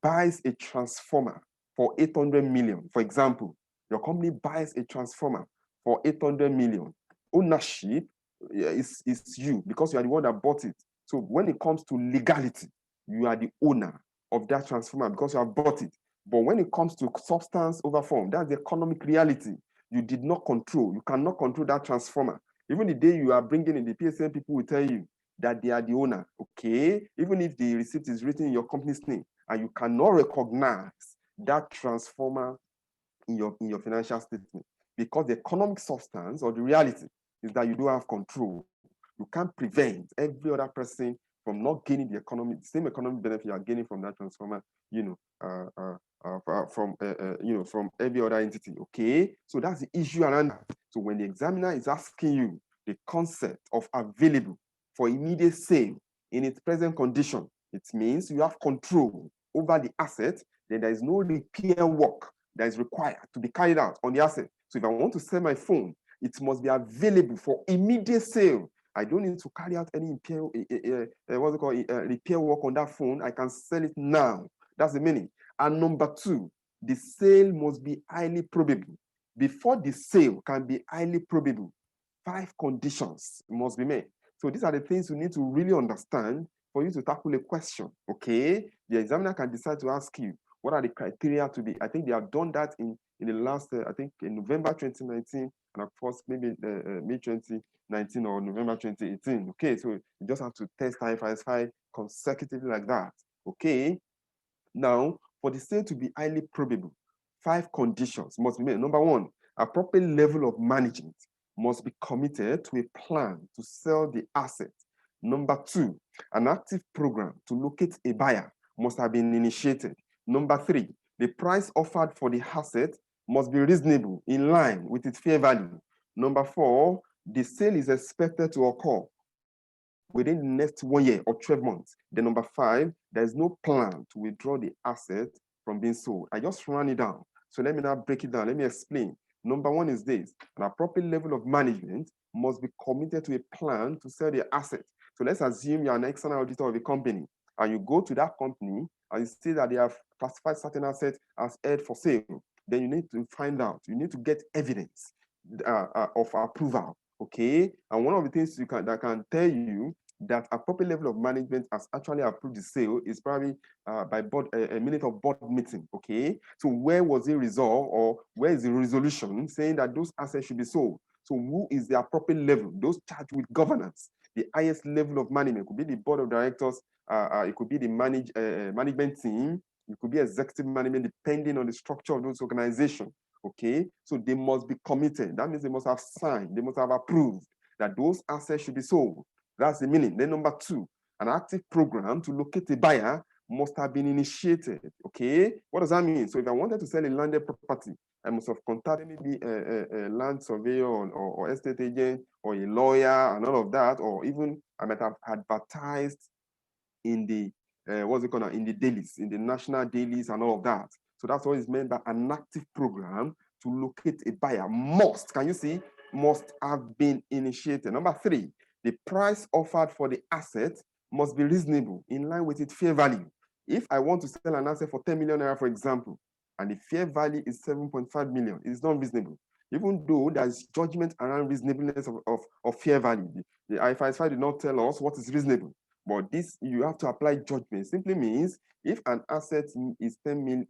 buys a transformer for 800 million, for example, your company buys a transformer for 800 million, ownership is you because you are the one that bought it. So when it comes to legality, you are the owner of that transformer because you have bought it. But when it comes to substance over form, that's the economic reality. You did not control. You cannot control that transformer. Even the day you are bringing in the PSN, people will tell you that they are the owner, okay? Even if the receipt is written in your company's name and you cannot recognize that transformer in your financial statement because the economic substance or the reality is that you don't have control. You can't prevent every other person from not gaining the same economic benefit you are gaining from that transformer, from every other entity. Okay, so that's the issue around that. So when the examiner is asking you the concept of available for immediate sale in its present condition, it means you have control over the asset. Then there is no repair work that is required to be carried out on the asset. So if I want to sell my phone, it must be available for immediate sale. I don't need to carry out any repair work on that phone. I can sell it now. That's the meaning. And number 2, the sale must be highly probable. Before the sale can be highly probable, 5 conditions must be met. So these are the things you need to really understand for you to tackle a question, okay? The examiner can decide to ask you, what are the criteria to be? I think they have done that in the last, I think in November 2019, and of course, maybe May 2019 or November 2018. Okay, so you just have to test IFRS 5 consecutively like that. Okay, now for the sale to be highly probable, 5 conditions must be met. Number 1, appropriate level of management must be committed to a plan to sell the asset. Number 2, an active program to locate a buyer must have been initiated. Number 3, the price offered for the asset must be reasonable, in line with its fair value. Number 4, the sale is expected to occur within the next 1 year or 12 months. Then number 5, there is no plan to withdraw the asset from being sold. I just ran it down. So let me now break it down. Let me explain. Number 1 is this: an appropriate level of management must be committed to a plan to sell the asset. So let's assume you're an external auditor of a company and you go to that company and you see that they have classified certain assets as held for sale. Then you need to find out, you need to get evidence of approval. Okay, and one of the things that can tell you that appropriate level of management has actually approved the sale is probably by board, a minute of board meeting. Okay, so where was it resolved, or where is the resolution saying that those assets should be sold? So who is the appropriate level? Those charged with governance, the highest level of management could be the board of directors, it could be the management team, it could be executive management, depending on the structure of those organizations. Okay, so they must be committed. That means they must have signed, they must have approved that those assets should be sold. That's the meaning. Then number 2, an active program to locate a buyer must have been initiated. Okay, what does that mean? So if I wanted to sell a landed property, I must have contacted maybe a land surveyor or estate agent or a lawyer and all of that, or even I might have advertised in the what's it called now? In the dailies, in the national dailies and all of that. So that's what is meant by an active program to locate a buyer. Must, can you see? Must have been initiated. Number 3, the price offered for the asset must be reasonable, in line with its fair value. If I want to sell an asset for 10 million naira, for example, and the fair value is 7.5 million, it's not reasonable. Even though there's judgment around reasonableness of fair value. The IFRS 5 did not tell us what is reasonable. But this, you have to apply judgment. It simply means if an asset is 10 million,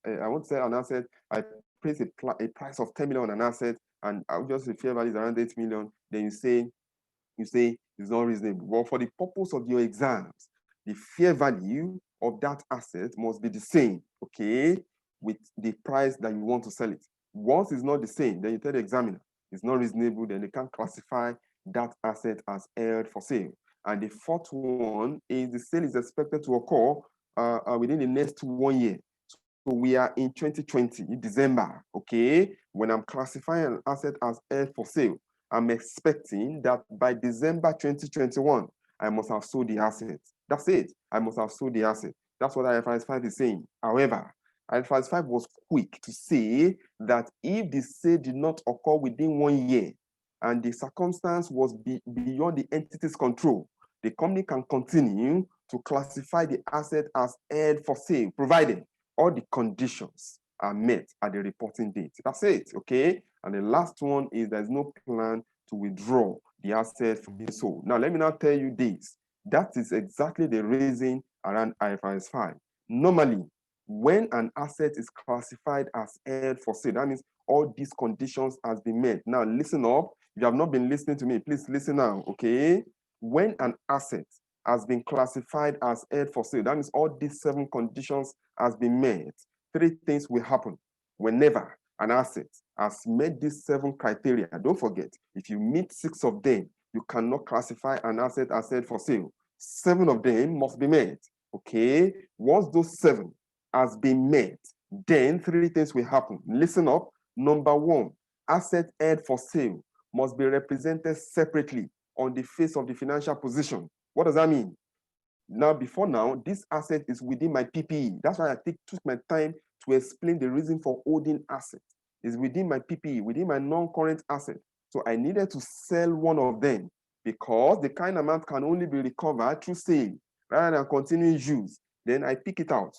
I want to sell an asset, I place a price of 10 million on an asset, and obviously the fair value is around 8 million, then you say it's not reasonable. Well, for the purpose of your exams, the fair value of that asset must be the same, okay, with the price that you want to sell it. Once it's not the same, then you tell the examiner it's not reasonable, then they can classify that asset as held for sale. And the 4th one is the sale is expected to occur within the next 1 year. So we are in 2020, in December, okay? When I'm classifying an asset as held for sale, I'm expecting that by December 2021, I must have sold the asset. That's it. I must have sold the asset. That's what IFRS 5 is saying. However, IFRS 5 was quick to say that if the sale did not occur within 1 year and the circumstance was beyond the entity's control, the company can continue to classify the asset as held for sale, provided all the conditions are met at the reporting date. That's it, okay? And the last one is there's no plan to withdraw the asset from being sold. Now, let me now tell you this. That is exactly the reason around IFRS 5. Normally, when an asset is classified as held for sale, that means all these conditions has been met. Now, listen up. If you have not been listening to me, please listen now, okay? When an asset has been classified as held for sale, that means all these 7 conditions has been met. 3 things will happen whenever an asset has met these 7 criteria. Don't forget, if you meet 6 of them, you cannot classify an asset as held for sale. 7 of them must be met, okay? Once those 7 has been met, then 3 things will happen. Listen up. Number 1, asset held for sale must be represented separately on the face of the financial position. What does that mean? Now, before now, this asset is within my PPE. That's why I took my time to explain the reason for holding asset. It's within my PPE, within my non-current asset. So I needed to sell one of them because the kind amount can only be recovered through sale rather than continuing use. Then I pick it out.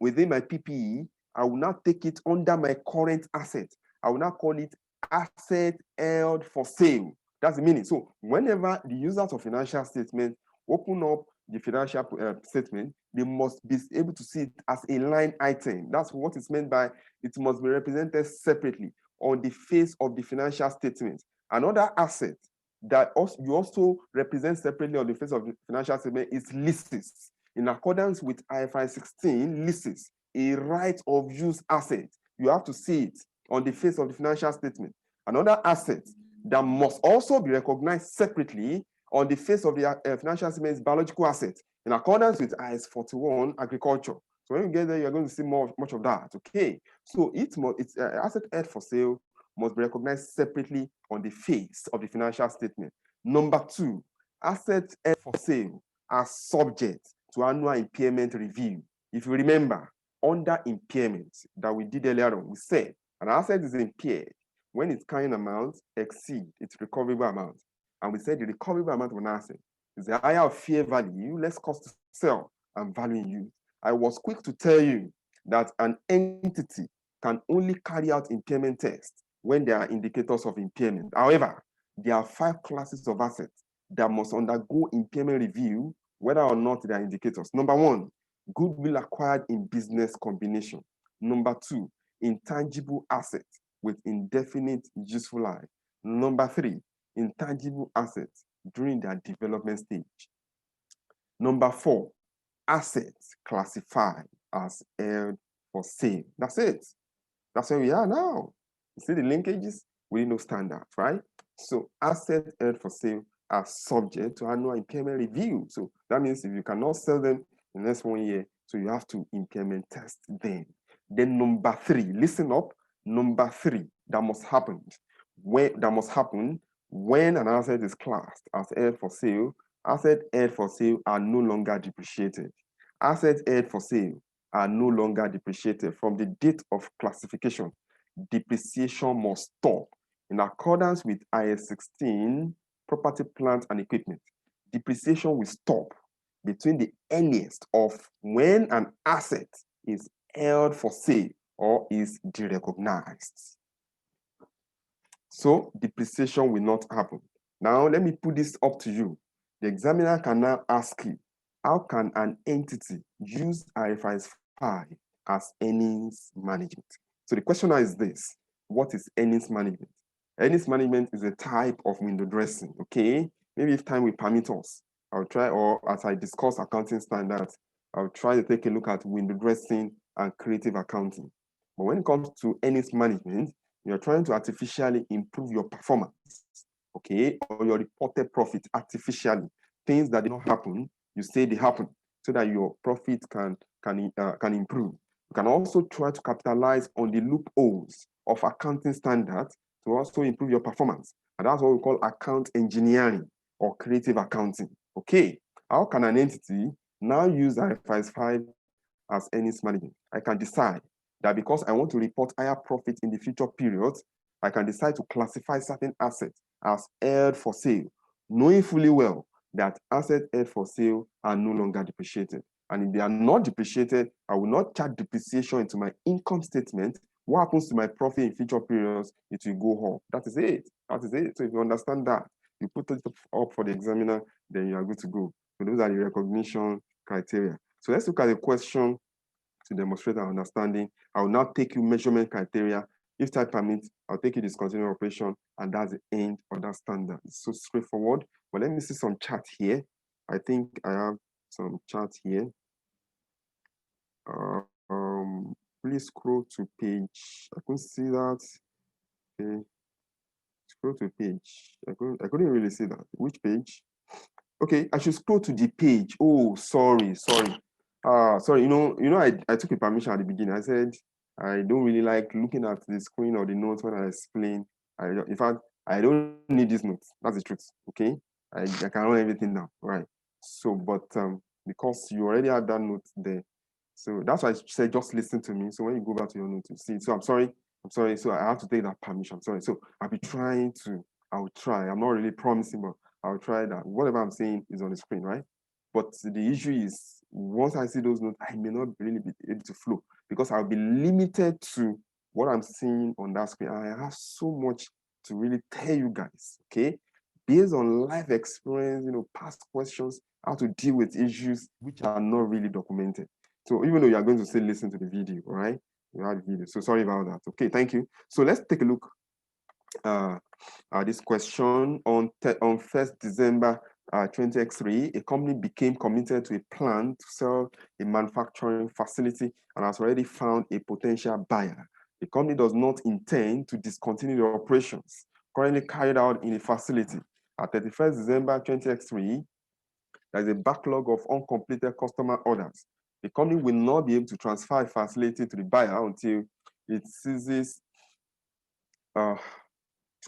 Within my PPE, I will now take it under my current asset. I will now call it asset held for sale. That's the meaning. So whenever the users of financial statement open up the financial statement, they must be able to see it as a line item. That's what is meant by it must be represented separately on the face of the financial statement. Another asset that you also represent separately on the face of the financial statement is leases. In accordance with IFRS 16, leases, a right of use asset. You have to see it on the face of the financial statement. Another asset that must also be recognized separately on the face of the financial statement is biological asset, in accordance with IS 41 agriculture. So when you get there, you're going to see much of that. Okay. So it's asset held for sale must be recognized separately on the face of the financial statement. Number 2, assets held for sale are subject to annual impairment review. If you remember, under impairment that we did earlier on, we said an asset is impaired when its carrying amount exceeds its recoverable amount. And we said the recoverable amount of an asset is the higher of fair value, less cost to sell, and value in use. I was quick to tell you that an entity can only carry out impairment tests when there are indicators of impairment. However, there are 5 classes of assets that must undergo impairment review, whether or not there are indicators. Number 1, goodwill acquired in business combination. Number 2, intangible assets with indefinite useful life. Number 3, intangible assets during their development stage. Number 4, assets classified as held for sale. That's it. That's where we are now. You see the linkages? We know standards, right? So assets held for sale are subject to annual impairment review. So that means if you cannot sell them in the next 1 year, so you have to impairment test them. Then number 3, listen up. Number 3, that must happen when an asset is classed as held for sale Assets held for sale are no longer depreciated. Assets held for sale are no longer depreciated. From the date of classification, depreciation must stop. In accordance with IS 16, property, plant, and equipment, depreciation will stop between the earliest of when an asset is held for sale or is derecognized. So depreciation will not happen. Now, let me put this up to you. The examiner can now ask you, how can an entity use IFRS 5 as earnings management? So the question now is this: what is earnings management? Earnings management is a type of window dressing, okay? Maybe if time will permit us, I'll try, or as I discuss accounting standards, I'll try to take a look at window dressing and creative accounting. But when it comes to earnings management, you're trying to artificially improve your performance, okay, or your reported profit artificially. Things that did not happen, you say they happen, so that your profit can improve. You can also try to capitalize on the loopholes of accounting standards to also improve your performance. And that's what we call account engineering or creative accounting. Okay, how can an entity now use IFRS 5 as earnings management? I can decide that because I want to report higher profit in the future periods, I can decide to classify certain assets as held for sale, knowing fully well that assets held for sale are no longer depreciated. And if they are not depreciated, I will not charge depreciation into my income statement. What happens to my profit in future periods? It will go up. That is it. That is it. So if you understand that, you put it up for the examiner, then you are good to go. So those are the recognition criteria. So let's look at the question to demonstrate our understanding. I will now take you measurement criteria. If time permits, I'll take you discontinued operation, and that's the end of that standard. It's so straightforward. But let me see some chart here. I think I have some chart here. Please scroll to page. I couldn't see that. Okay. Scroll to page. I couldn't really see that. Which page? Okay, I should scroll to the page. Oh, sorry. Sorry, I took a permission at the beginning. I said I don't really like looking at the screen or the notes when I explain. In fact, I don't need these notes. That's the truth. Okay, I can run everything now, right? So, but because you already have that note there, so that's why I said just listen to me. So when you go back to your notes, you see. So I'm sorry. So I have to take that permission. I'm sorry. So I'll be trying to. I will try. I'm not really promising, but I'll try that. Whatever I'm saying is on the screen, right? But the issue is, once I see those notes, I may not really be able to flow because I'll be limited to what I'm seeing on that screen. I have so much to really tell you guys, okay? Based on life experience, past questions, how to deal with issues which are not really documented. So even though you are going to say, listen to the video, all right? You have the video. So sorry about that. Okay, thank you. So let's take a look this question. On 1st December 2023, a company became committed to a plan to sell a manufacturing facility and has already found a potential buyer. The company does not intend to discontinue the operations currently carried out in the facility. At 31st December 2023, there is a backlog of uncompleted customer orders. The company will not be able to transfer the facility to the buyer until it ceases to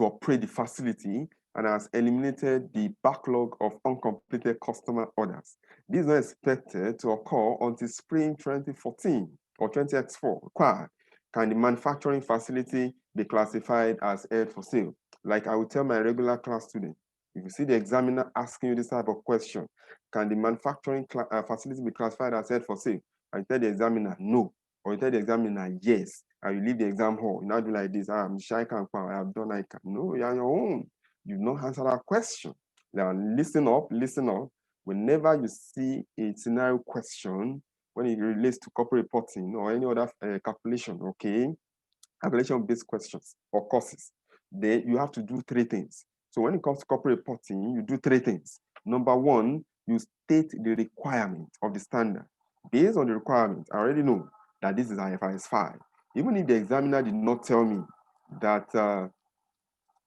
operate the facility and has eliminated the backlog of uncompleted customer orders. This is not expected to occur until spring 2014 or 20X4 required. Can the manufacturing facility be classified as held for sale? Like I will tell my regular class student, if you see the examiner asking you this type of question, can the manufacturing facility be classified as held for sale? I tell the examiner no, or you tell the examiner yes, and you leave the exam hall. You now do like this. I'm shy, I have done like no, you're on your own. You not answer that question. Now listen up. Whenever you see a scenario question, when it relates to corporate reporting or any other calculation, okay, calculation-based questions or courses, then you have to do three things. So when it comes to corporate reporting, you do three things. Number one, you state the requirement of the standard. Based on the requirement, I already know that this is IFRS 5. Even if the examiner did not tell me that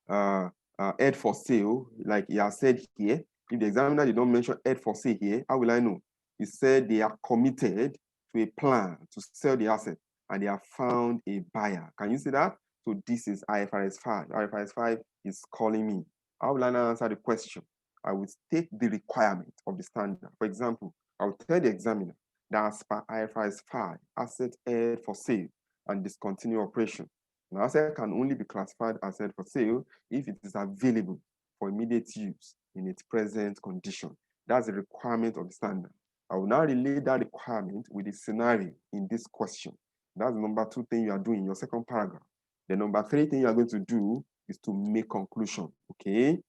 held for sale, like he has said here, if the examiner did not mention held for sale here, how will I know? He said they are committed to a plan to sell the asset and they have found a buyer. Can you see that? So this is IFRS 5. IFRS 5 is calling me. How will I now answer the question? I will state the requirement of the standard. For example, I will tell the examiner that as per IFRS 5, asset held for sale and discontinued operation. An asset can only be classified as held for sale if it is available for immediate use in its present condition. That's the requirement of the standard. I will now relate that requirement with the scenario in this question. That's the number 2 thing you are doing in your second paragraph. The number 3 thing you are going to do is to make conclusion, okay?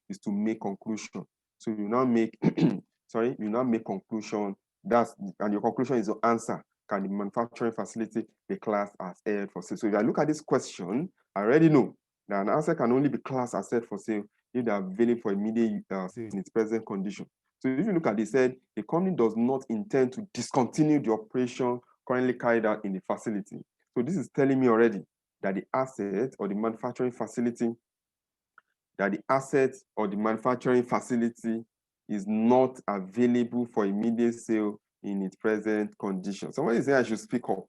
Is to make conclusion. So you now make, you now make conclusion, and your conclusion is your answer. Can the manufacturing facility be classed as held for sale? So if I look at this question, I already know that an asset can only be classed as held for sale if they are available for immediate use in its present condition. So if you look at this, said the company does not intend to discontinue the operation currently carried out in the facility. So this is telling me already that the asset or the manufacturing facility is not available for immediate sale in its present condition. Somebody is saying I should speak up.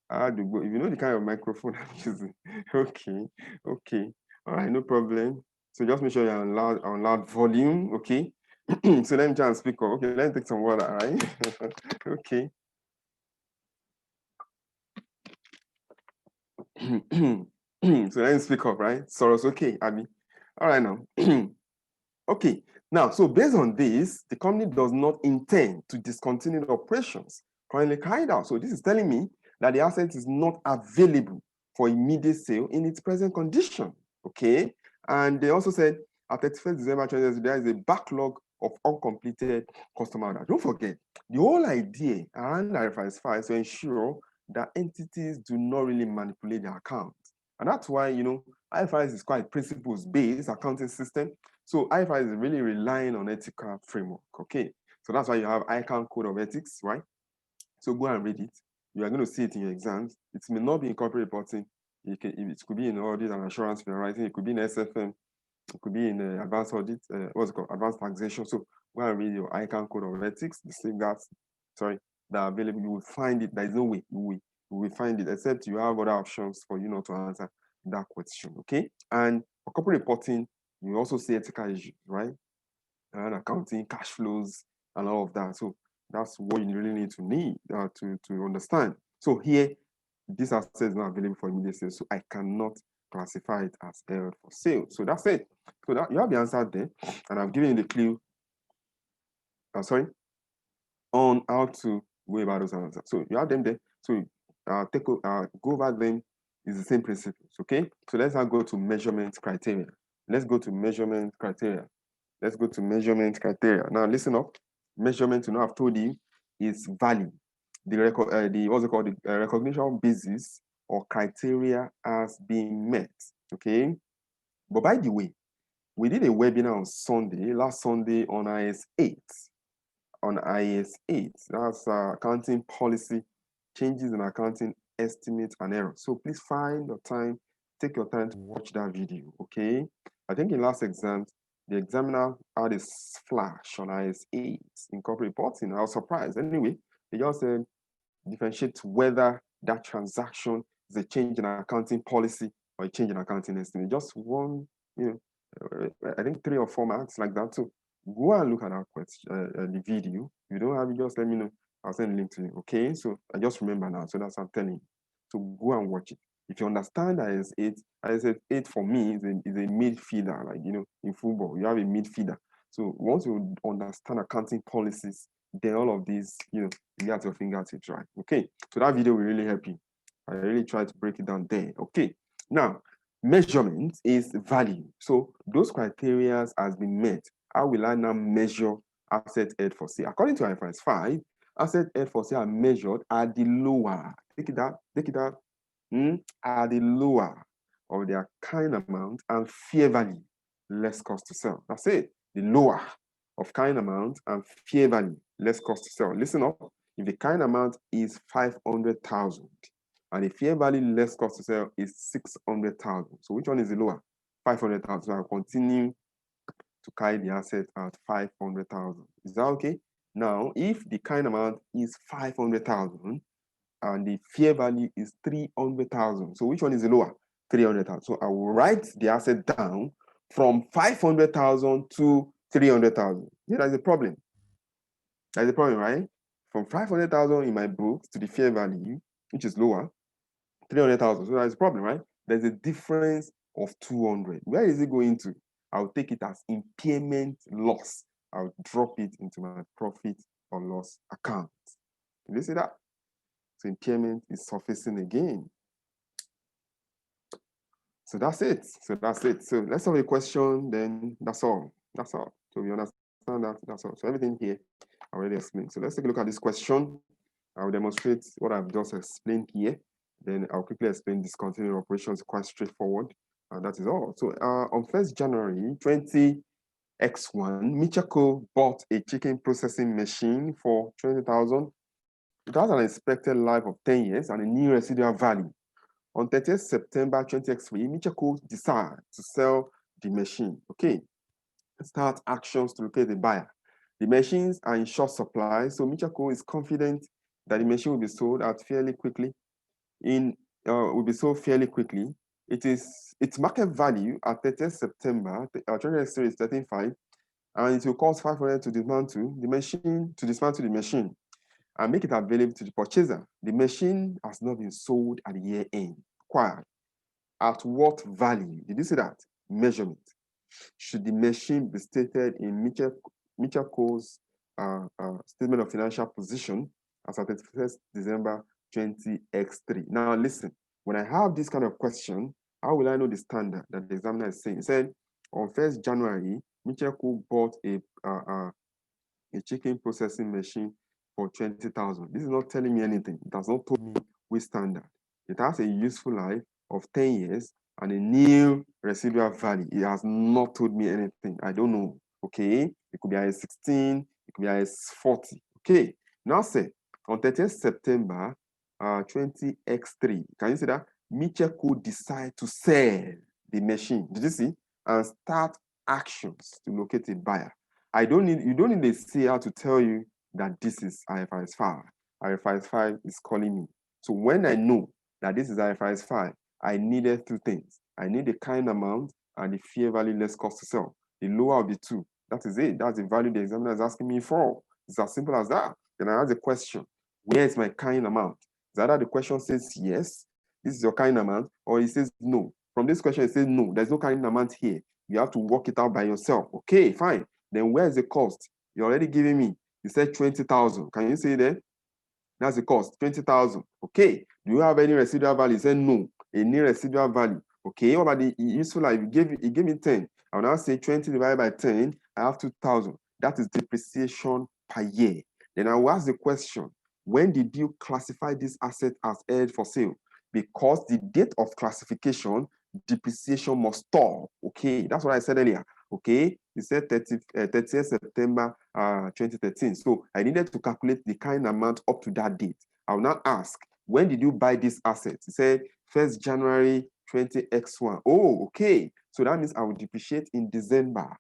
I had to go. If you know the kind of microphone I'm using. Okay. All right, no problem. So just make sure you're on loud volume, okay? So let me try and speak up. Okay, let me take some water, all right? Okay. So let me speak up, right? Soros, okay, Abby. All right now. Okay, now, so based on this, the company does not intend to discontinue the operations currently carried out. So this is telling me that the asset is not available for immediate sale in its present condition, okay? And they also said at 31st December 2020, there is a backlog of uncompleted customer orders. Don't forget, the whole idea around IFRS 5 is to ensure that entities do not really manipulate their accounts. And that's why, IFRS is quite principles-based accounting system. So IFRS is really relying on ethical framework, okay? So that's why you have ICANN Code of Ethics, right? So go and read it. You are going to see it in your exams. It may not be in corporate reporting. It could be in audit and assurance for writing. It could be in SFM. It could be in advanced audit. What's it called? Advanced taxation. So go and read your ICANN Code of Ethics. The safeguards, that are available. You will find it. There is no way you will find it, except you have other options for you not to answer that question, okay? And for corporate reporting, you also see ethical issues, right? And accounting, cash flows, and all of that. So that's what you really need to understand. So here, this asset is not available for immediate sale, so I cannot classify it as held for sale. So that's it. So that you have the answer there, and I've given you the clue. On how to go about those answers. So you have them there. So go over them. Is the same principles. Okay. So let's now go to measurement criteria. Let's go to measurement criteria. Now listen up. Measurement, I've told you, is value. The recognition basis or criteria as being met. Okay. But by the way, we did a webinar on last Sunday on IAS 8. That's accounting policy, changes in accounting estimates and errors. So please take your time to watch that video, okay? I think in last exam, the examiner had a flash on IAS 8 in corporate reporting. I was surprised. Anyway, they just said differentiate whether that transaction is a change in accounting policy or a change in accounting estimate. Just one, I think 3 or 4 marks like that. So go and look at that question, the video. If you don't have it, just let me know. I'll send a link to you. Okay. So I just remember now. So that's what I'm telling you. So go and watch it. If you understand IAS 8, IAS 8 for me is a midfielder, like in football, you have a midfielder. So once you understand accounting policies, then all of these, you get your fingertips, right? Okay. So that video will really help you. I really try to break it down there. Okay. Now, measurement is value. So those criteria has been met. How will I now measure asset held for sale? According to IFRS 5, asset held for sale are measured at the lower. Take it out. At the lower of their kind amount and fair value, less cost to sell. That's it. The lower of kind amount and fair value, less cost to sell. Listen up. If the kind amount is 500,000 and the fair value less cost to sell is 600,000. So which one is the lower? 500,000. So I'll continue to carry the asset at 500,000. Is that okay? Now, if the kind amount is 500,000 and the fair value is 300,000, so which one is the lower? 300,000. So I will write the asset down from 500,000 to 300,000. Yeah, that's a problem. That's a problem, right? From 500,000 in my books to the fair value, which is lower, 300,000. So that's a problem, right? There's a difference of 200. Where is it going to? I'll take it as impairment loss. I'll drop it into my profit or loss account. Can you see that? So impairment is surfacing again. So that's it. So let's have a question, then that's all. That's all. So we understand that, that's all. So everything here I already explained. So let's take a look at this question. I'll demonstrate what I've just explained here. Then I'll quickly explain discontinued operations, quite straightforward. And that is all. So on 1st January 20X1, Michako bought a chicken processing machine for 20,000. It has an expected life of 10 years and a new residual value. On 30th September 20X3, Michako decides to sell the machine. Okay, start actions to locate the buyer. The machines are in short supply, so Michako is confident that the machine will be sold out fairly quickly. Will be sold fairly quickly. Its market value at 30th September 2023 is 13.5, and it will cost 500 to dismantle the machine and make it available to the purchaser. The machine has not been sold at the year end. Acquired. At what value? Did you see that? Measurement. Should the machine be stated in Michako's statement of financial position as at 31st December 20X3? Now listen, when I have this kind of question, how will I know the standard that the examiner is saying? He said, on 1st January, Michako bought a chicken processing machine for 20,000. This is not telling me anything. It has not told me which standard. It has a useful life of 10 years and a new residual value. It has not told me anything. I don't know. Okay. It could be IS 16, it could be IS 40. Okay. Now say on 30th September 20X3. Can you see that? Michako decide to sell the machine. Did you see? And start actions to locate a buyer. You don't need a CR to tell you that this is IFRS 5. IFRS 5 is calling me. So when I know that this is IFRS 5, I needed two things. I need the kind amount and the fair value less cost to sell. The lower of the two. That is it. That's the value the examiner is asking me for. It's as simple as that. Then I ask the question, where is my kind amount? Is either the question says yes, this is your kind amount, or it says no. From this question, it says no, there's no kind amount here. You have to work it out by yourself. Okay, fine. Then where is the cost? You're already giving me. You said 20,000. Can you say that? That's the cost, 20,000. Okay. Do you have any residual value? You said no. A new residual value. Okay. What about the useful life? You gave me 10. I will now say 20 divided by 10. I have 2,000. That is depreciation per year. Then I will ask the question, when did you classify this asset as held for sale? Because the date of classification, depreciation must stop. Okay. That's what I said earlier. Okay, he said 30th September 2013. So I needed to calculate the kind amount up to that date. I will now ask, when did you buy this asset? He said 1st January 20X1. Oh, okay. So that means I will depreciate in December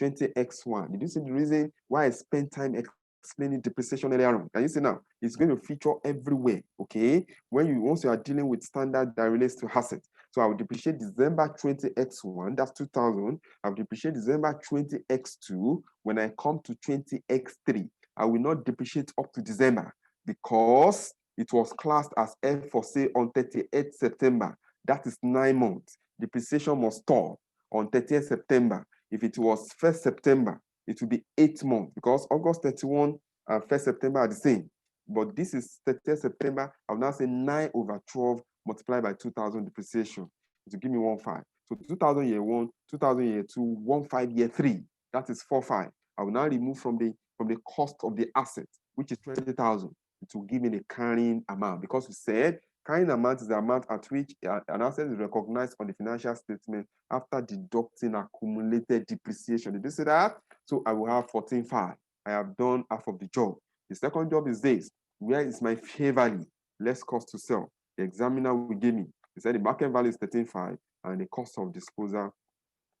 20X1. Did you see the reason why I spent time explaining depreciation earlier on? Can you see now? It's going to feature everywhere. Okay, once you are dealing with standard that relates to assets. So I will depreciate December 20X1, that's 2000. I will depreciate December 20X2. When I come to 20X3, I will not depreciate up to December because it was classed as F for sale on 30th September. That is 9 months. Depreciation must stop on 30th September. If it was 1st September, it will be 8 months because August 31 and 1st September are the same. But this is 30th September. I will now say 9/12 multiplied by 2000 depreciation. It will give me 1.5. So 2000 year 1, 2000 year 2, 1.5 year 3. That is 4.5. I will now remove from the cost of the asset, which is 20,000. It will give me the carrying amount because we said carrying amount is the amount at which an asset is recognized on the financial statement after deducting accumulated depreciation. Did you see that? So I will have 14.5. I have done half of the job. The second job is this. Where is my fair value? Less cost to sell. The examiner will give me. He said the market value is 13.5 and the cost of disposal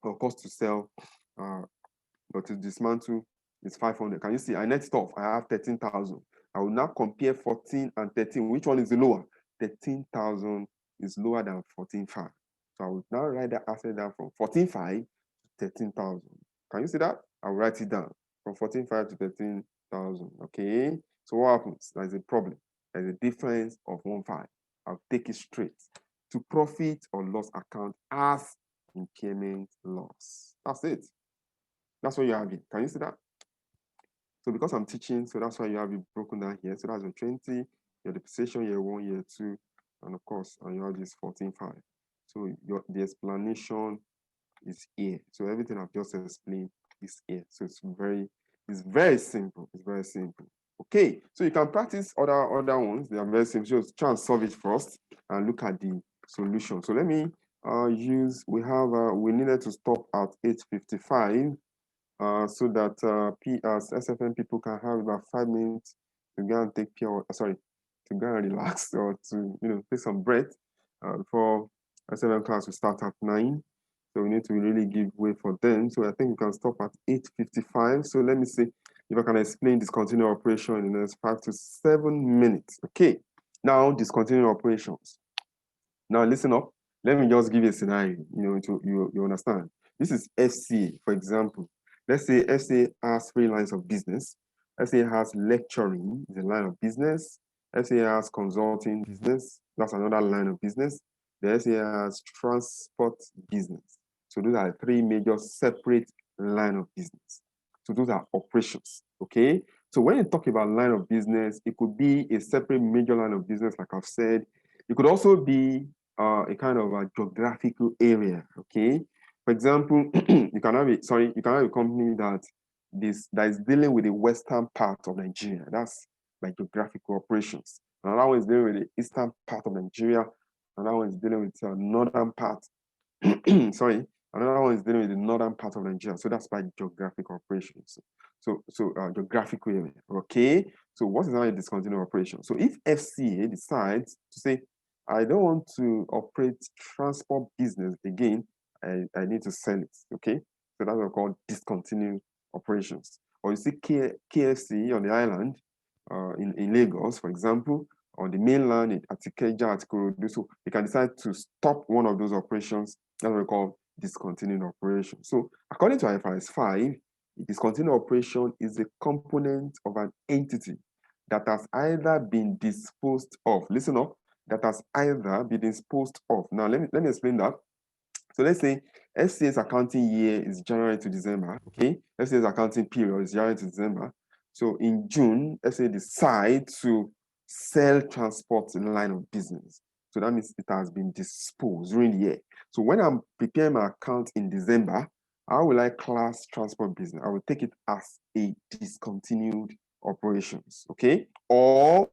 or cost to sell or to dismantle is 500. Can you see? I net off. I have 13,000. I will now compare 14 and 13. Which one is the lower? 13,000 is lower than 14.5. So I will now write that asset down from 14.5 13,000. Can you see that? I'll write it down from 14,500 to 13,000. Okay. So what happens? There's a problem. There's a difference of 1,500. I'll take it straight to profit or loss account as impairment loss. That's it. That's what you have here. Can you see that? So because I'm teaching, so that's why you have it broken down here. So that's your 20, your depreciation year 1, year 2, and of course, and you have this 14,500. So the explanation is here. So everything I've just explained is here. So it's very simple. It's very simple. Okay, so you can practice other ones. They are very simple. Just try and solve it first and look at the solution. So let me we needed to stop at 8:55 so that SFM people can have about 5 minutes to go and take to go and relax or to take some breath before SFM class will start at 9. So we need to really give way for them. So I think we can stop at 8:55. So let me see if I can explain discontinued operation in the next 5 to 7 minutes. Okay. Now discontinued operations. Now listen up. Let me just give you a scenario. You understand. This is FCA, for example. Let's say FCA has 3 lines of business. FCA has lecturing, is a line of business. FCA has consulting business. That's another line of business. The FCA has transport business. So those are 3 major separate line of business. So those are operations. Okay. So when you talk about line of business, it could be a separate major line of business, like I've said. It could also be a kind of a geographical area. Okay. For example, you can have a company that is dealing with the western part of Nigeria. That's like geographical operations. Another one is dealing with the eastern part of Nigeria. Another one is dealing with northern part. Another one is dealing with the northern part of Nigeria. So that's by geographic operations. So geographical area. Okay. So what is now a discontinued operation? So if FCA decides to say, I don't want to operate transport business again, I need to sell it. Okay. So that's what we call discontinued operations. Or you see KFC on the island, in Lagos, for example, on the mainland at Ikeja, at Ikorodu. So you can decide to stop one of those operations. That's what we call discontinued operation. So according to IFRS 5, discontinued operation is a component of an entity that has either been disposed of. Listen up. That has either been disposed of. Now let me explain that. So let's say FCA's accounting year is January to December. Okay, FCA's accounting period is January to December. So in June, FCA decide to sell transport in line of business. So that means it has been disposed during the year. So when I'm preparing my account in December, how will I class transport business? I will take it as a discontinued operations, okay? Or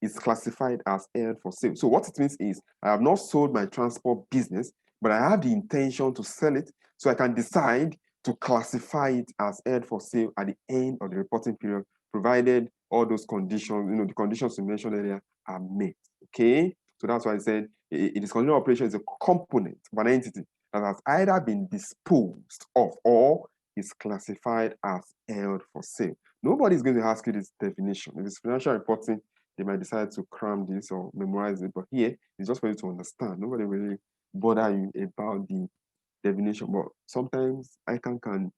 it's classified as held for sale. So what it means is I have not sold my transport business, but I have the intention to sell it. So I can decide to classify it as held for sale at the end of the reporting period, provided all those conditions, the conditions you mentioned earlier are met. Okay. So that's why I said a discontinued operation is a component of an entity that has either been disposed of or is classified as held for sale. Nobody is going to ask you this definition. If it's financial reporting, they might decide to cram this or memorize it. But here, it's just for you to understand. Nobody really bother you about the definition. But sometimes ICANN can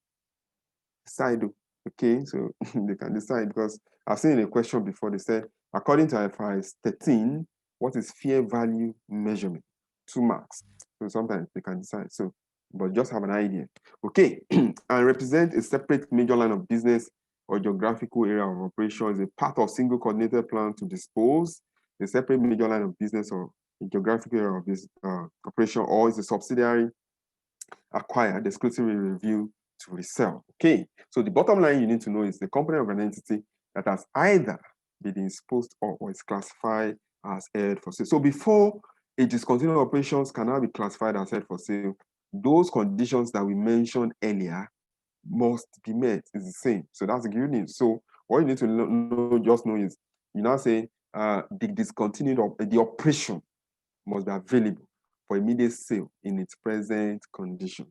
decide, okay? So they can decide, because I've seen a question before. They said, according to IFRS 13, what is fair value measurement? 2 marks. So sometimes they can decide. So, but just have an idea. Okay, and represent a separate major line of business or geographical area of operation is a part of single coordinated plan to dispose a separate major line of business or a geographical area of this operation, or is a subsidiary acquired, exclusively review to resell. Okay, so the bottom line you need to know is the component of an entity that has either been disposed of or is classified as held for sale. So before a discontinued operations can now be classified as held for sale, those conditions that we mentioned earlier must be met. It's the same. So that's the good news. So what you need to know is you now say the discontinued the operation must be available for immediate sale in its present condition.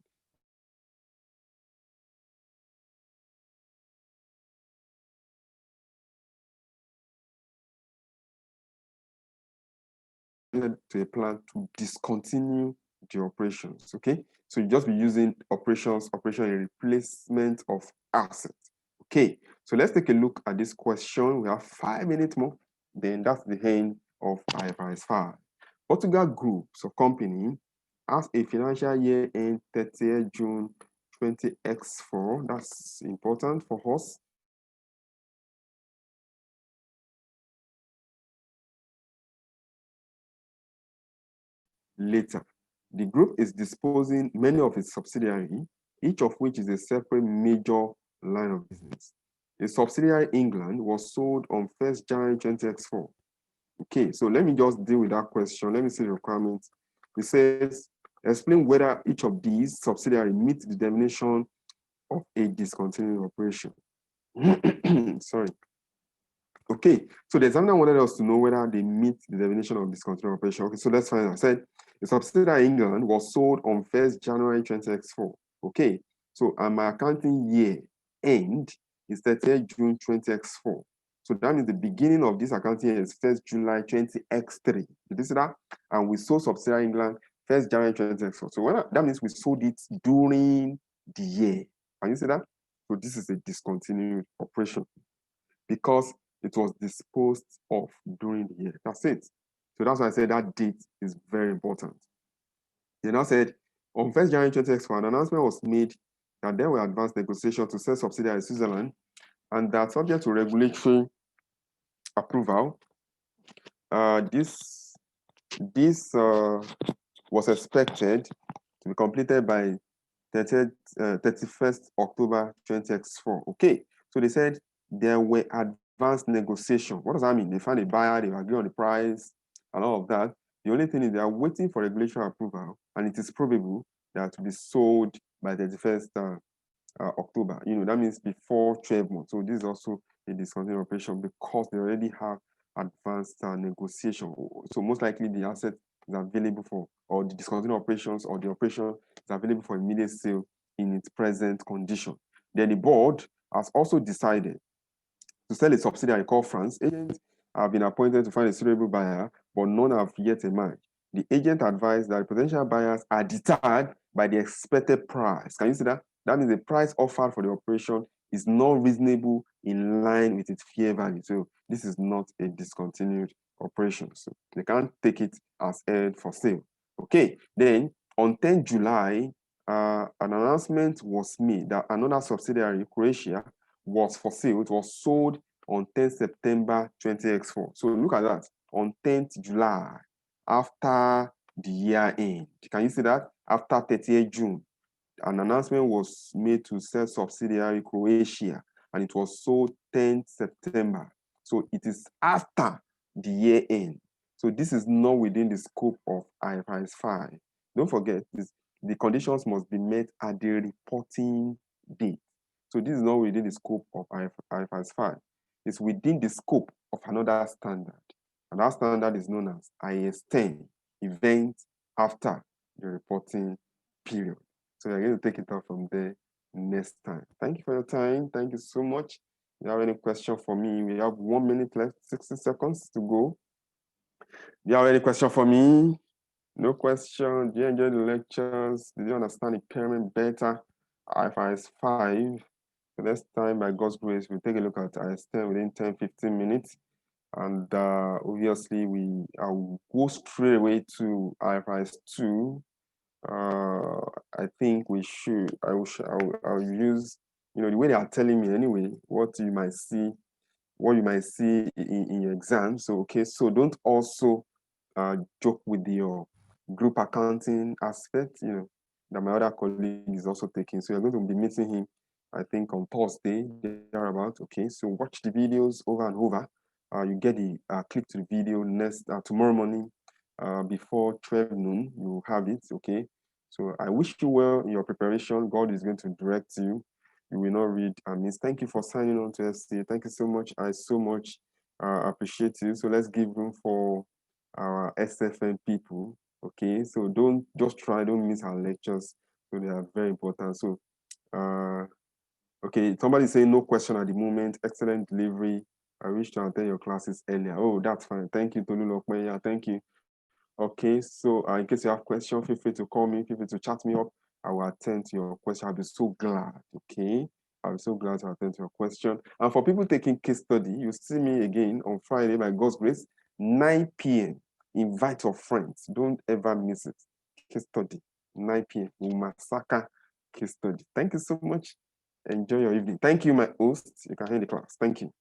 To a plan to discontinue the operations. Okay, so you just be using operations, operation in replacement of assets. Okay, so let's take a look at this question. We have 5 minutes more, then that's the end of IFRS 5. Portugal Groups of Company has a financial year end 30th June 20x4. That's important for us. Later, the group is disposing many of its subsidiaries, each of which is a separate major line of business. A subsidiary England was sold on 1st January 20x4. Okay, so let me just deal with that question. Let me see the requirements. It says, explain whether each of these subsidiaries meets the definition of a discontinued operation. Sorry. Okay, so the examiner wanted us to know whether they meet the definition of discontinued operation. Okay, so that's fine. I said the subsidiary England was sold on 1st January 20x4. Okay, so and my accounting year end is 30th June 20x4. So that means the beginning of this accounting year is 1st July 20x3. Did you see that? And we sold subsidiary England 1st January 20x4. So that means we sold it during the year. Can you see that? So this is a discontinued operation because it was disposed of during the year. That's it. So that's why I said that date is very important. They now said on 1st January 20x4, an announcement was made that there were advanced negotiations to sell subsidiary in Switzerland and that subject to regulatory approval, this was expected to be completed by 31st October 20x4. Okay, so they said there were advanced negotiation. What does that mean? They found a buyer, they agree on the price, and all of that. The only thing is they are waiting for regulatory approval, and it is probable that to be sold by 31st October. You know, that means before 12 months. So this is also a discontinued operation because they already have advanced negotiation. So most likely the asset is available for, or the discontinued operations or the operation is available for immediate sale in its present condition. Then the board has also decided to sell a subsidiary called France. Agents have been appointed to find a suitable buyer, but none have yet emerged. The agent advised that potential buyers are deterred by the expected price. Can you see that? That means the price offered for the operation is not reasonable in line with its fair value. So this is not a discontinued operation. So they can't take it as held for sale. Okay, then on 10 July, an announcement was made that another subsidiary, Croatia, was for sale. It was sold on 10 September 20x4. So look at that. On 10th July, after the year end. Can you see that? After 30th June, an announcement was made to sell subsidiary Croatia, and it was sold 10th September. So it is after the year end. So this is not within the scope of IFRS 5. Don't forget, the conditions must be met at the reporting date. So this is not within the scope of IFRS 5. It's within the scope of another standard. And that standard is known as IS10, event after the reporting period. So we're going to take it up from there next time. Thank you for your time. Thank you so much. If you have any question for me, we have 1 minute left, 60 seconds to go. Do you have any question for me? No question. Do you enjoy the lectures? Did you understand impairment better? IFRS 5. So next time, by God's grace, we'll take a look at IS10 within 10-15 minutes. And obviously, I will go straight away to IFRS 2. I think we should. I'll use, you know, the way they are telling me anyway, what you might see in your exam. So okay, so don't also joke with your group accounting aspect, you know, that my other colleague is also taking. So you're going to be meeting him, I think, on Thursday, thereabout. Okay, so watch the videos over and over. You get the click to the video tomorrow morning before 12 noon. You have it. Okay, so I wish you well in your preparation. God is going to direct you. You will not read amiss. Thank you for signing on to STA. Thank you so much. I so much appreciate you. So let's give room for our SFN people. Okay, so don't miss our lectures. So they are very important. So okay, somebody saying no question at the moment. Excellent delivery. I wish to attend your classes earlier. Oh, that's fine. Thank you, Tolu Lokmeya. Thank you Okay, so in case you have questions, feel free to call me, feel free to chat me up. I will attend to your question. I'll be so glad. Okay, I'll be so glad to attend to your question. And for people taking case study, you see me again on Friday by God's grace, 9 p.m. Invite your friends. Don't ever miss it. Case study, 9 p.m. Umasaka case study. Thank you so much. Enjoy your evening. Thank you, my host. You can end the class. Thank you.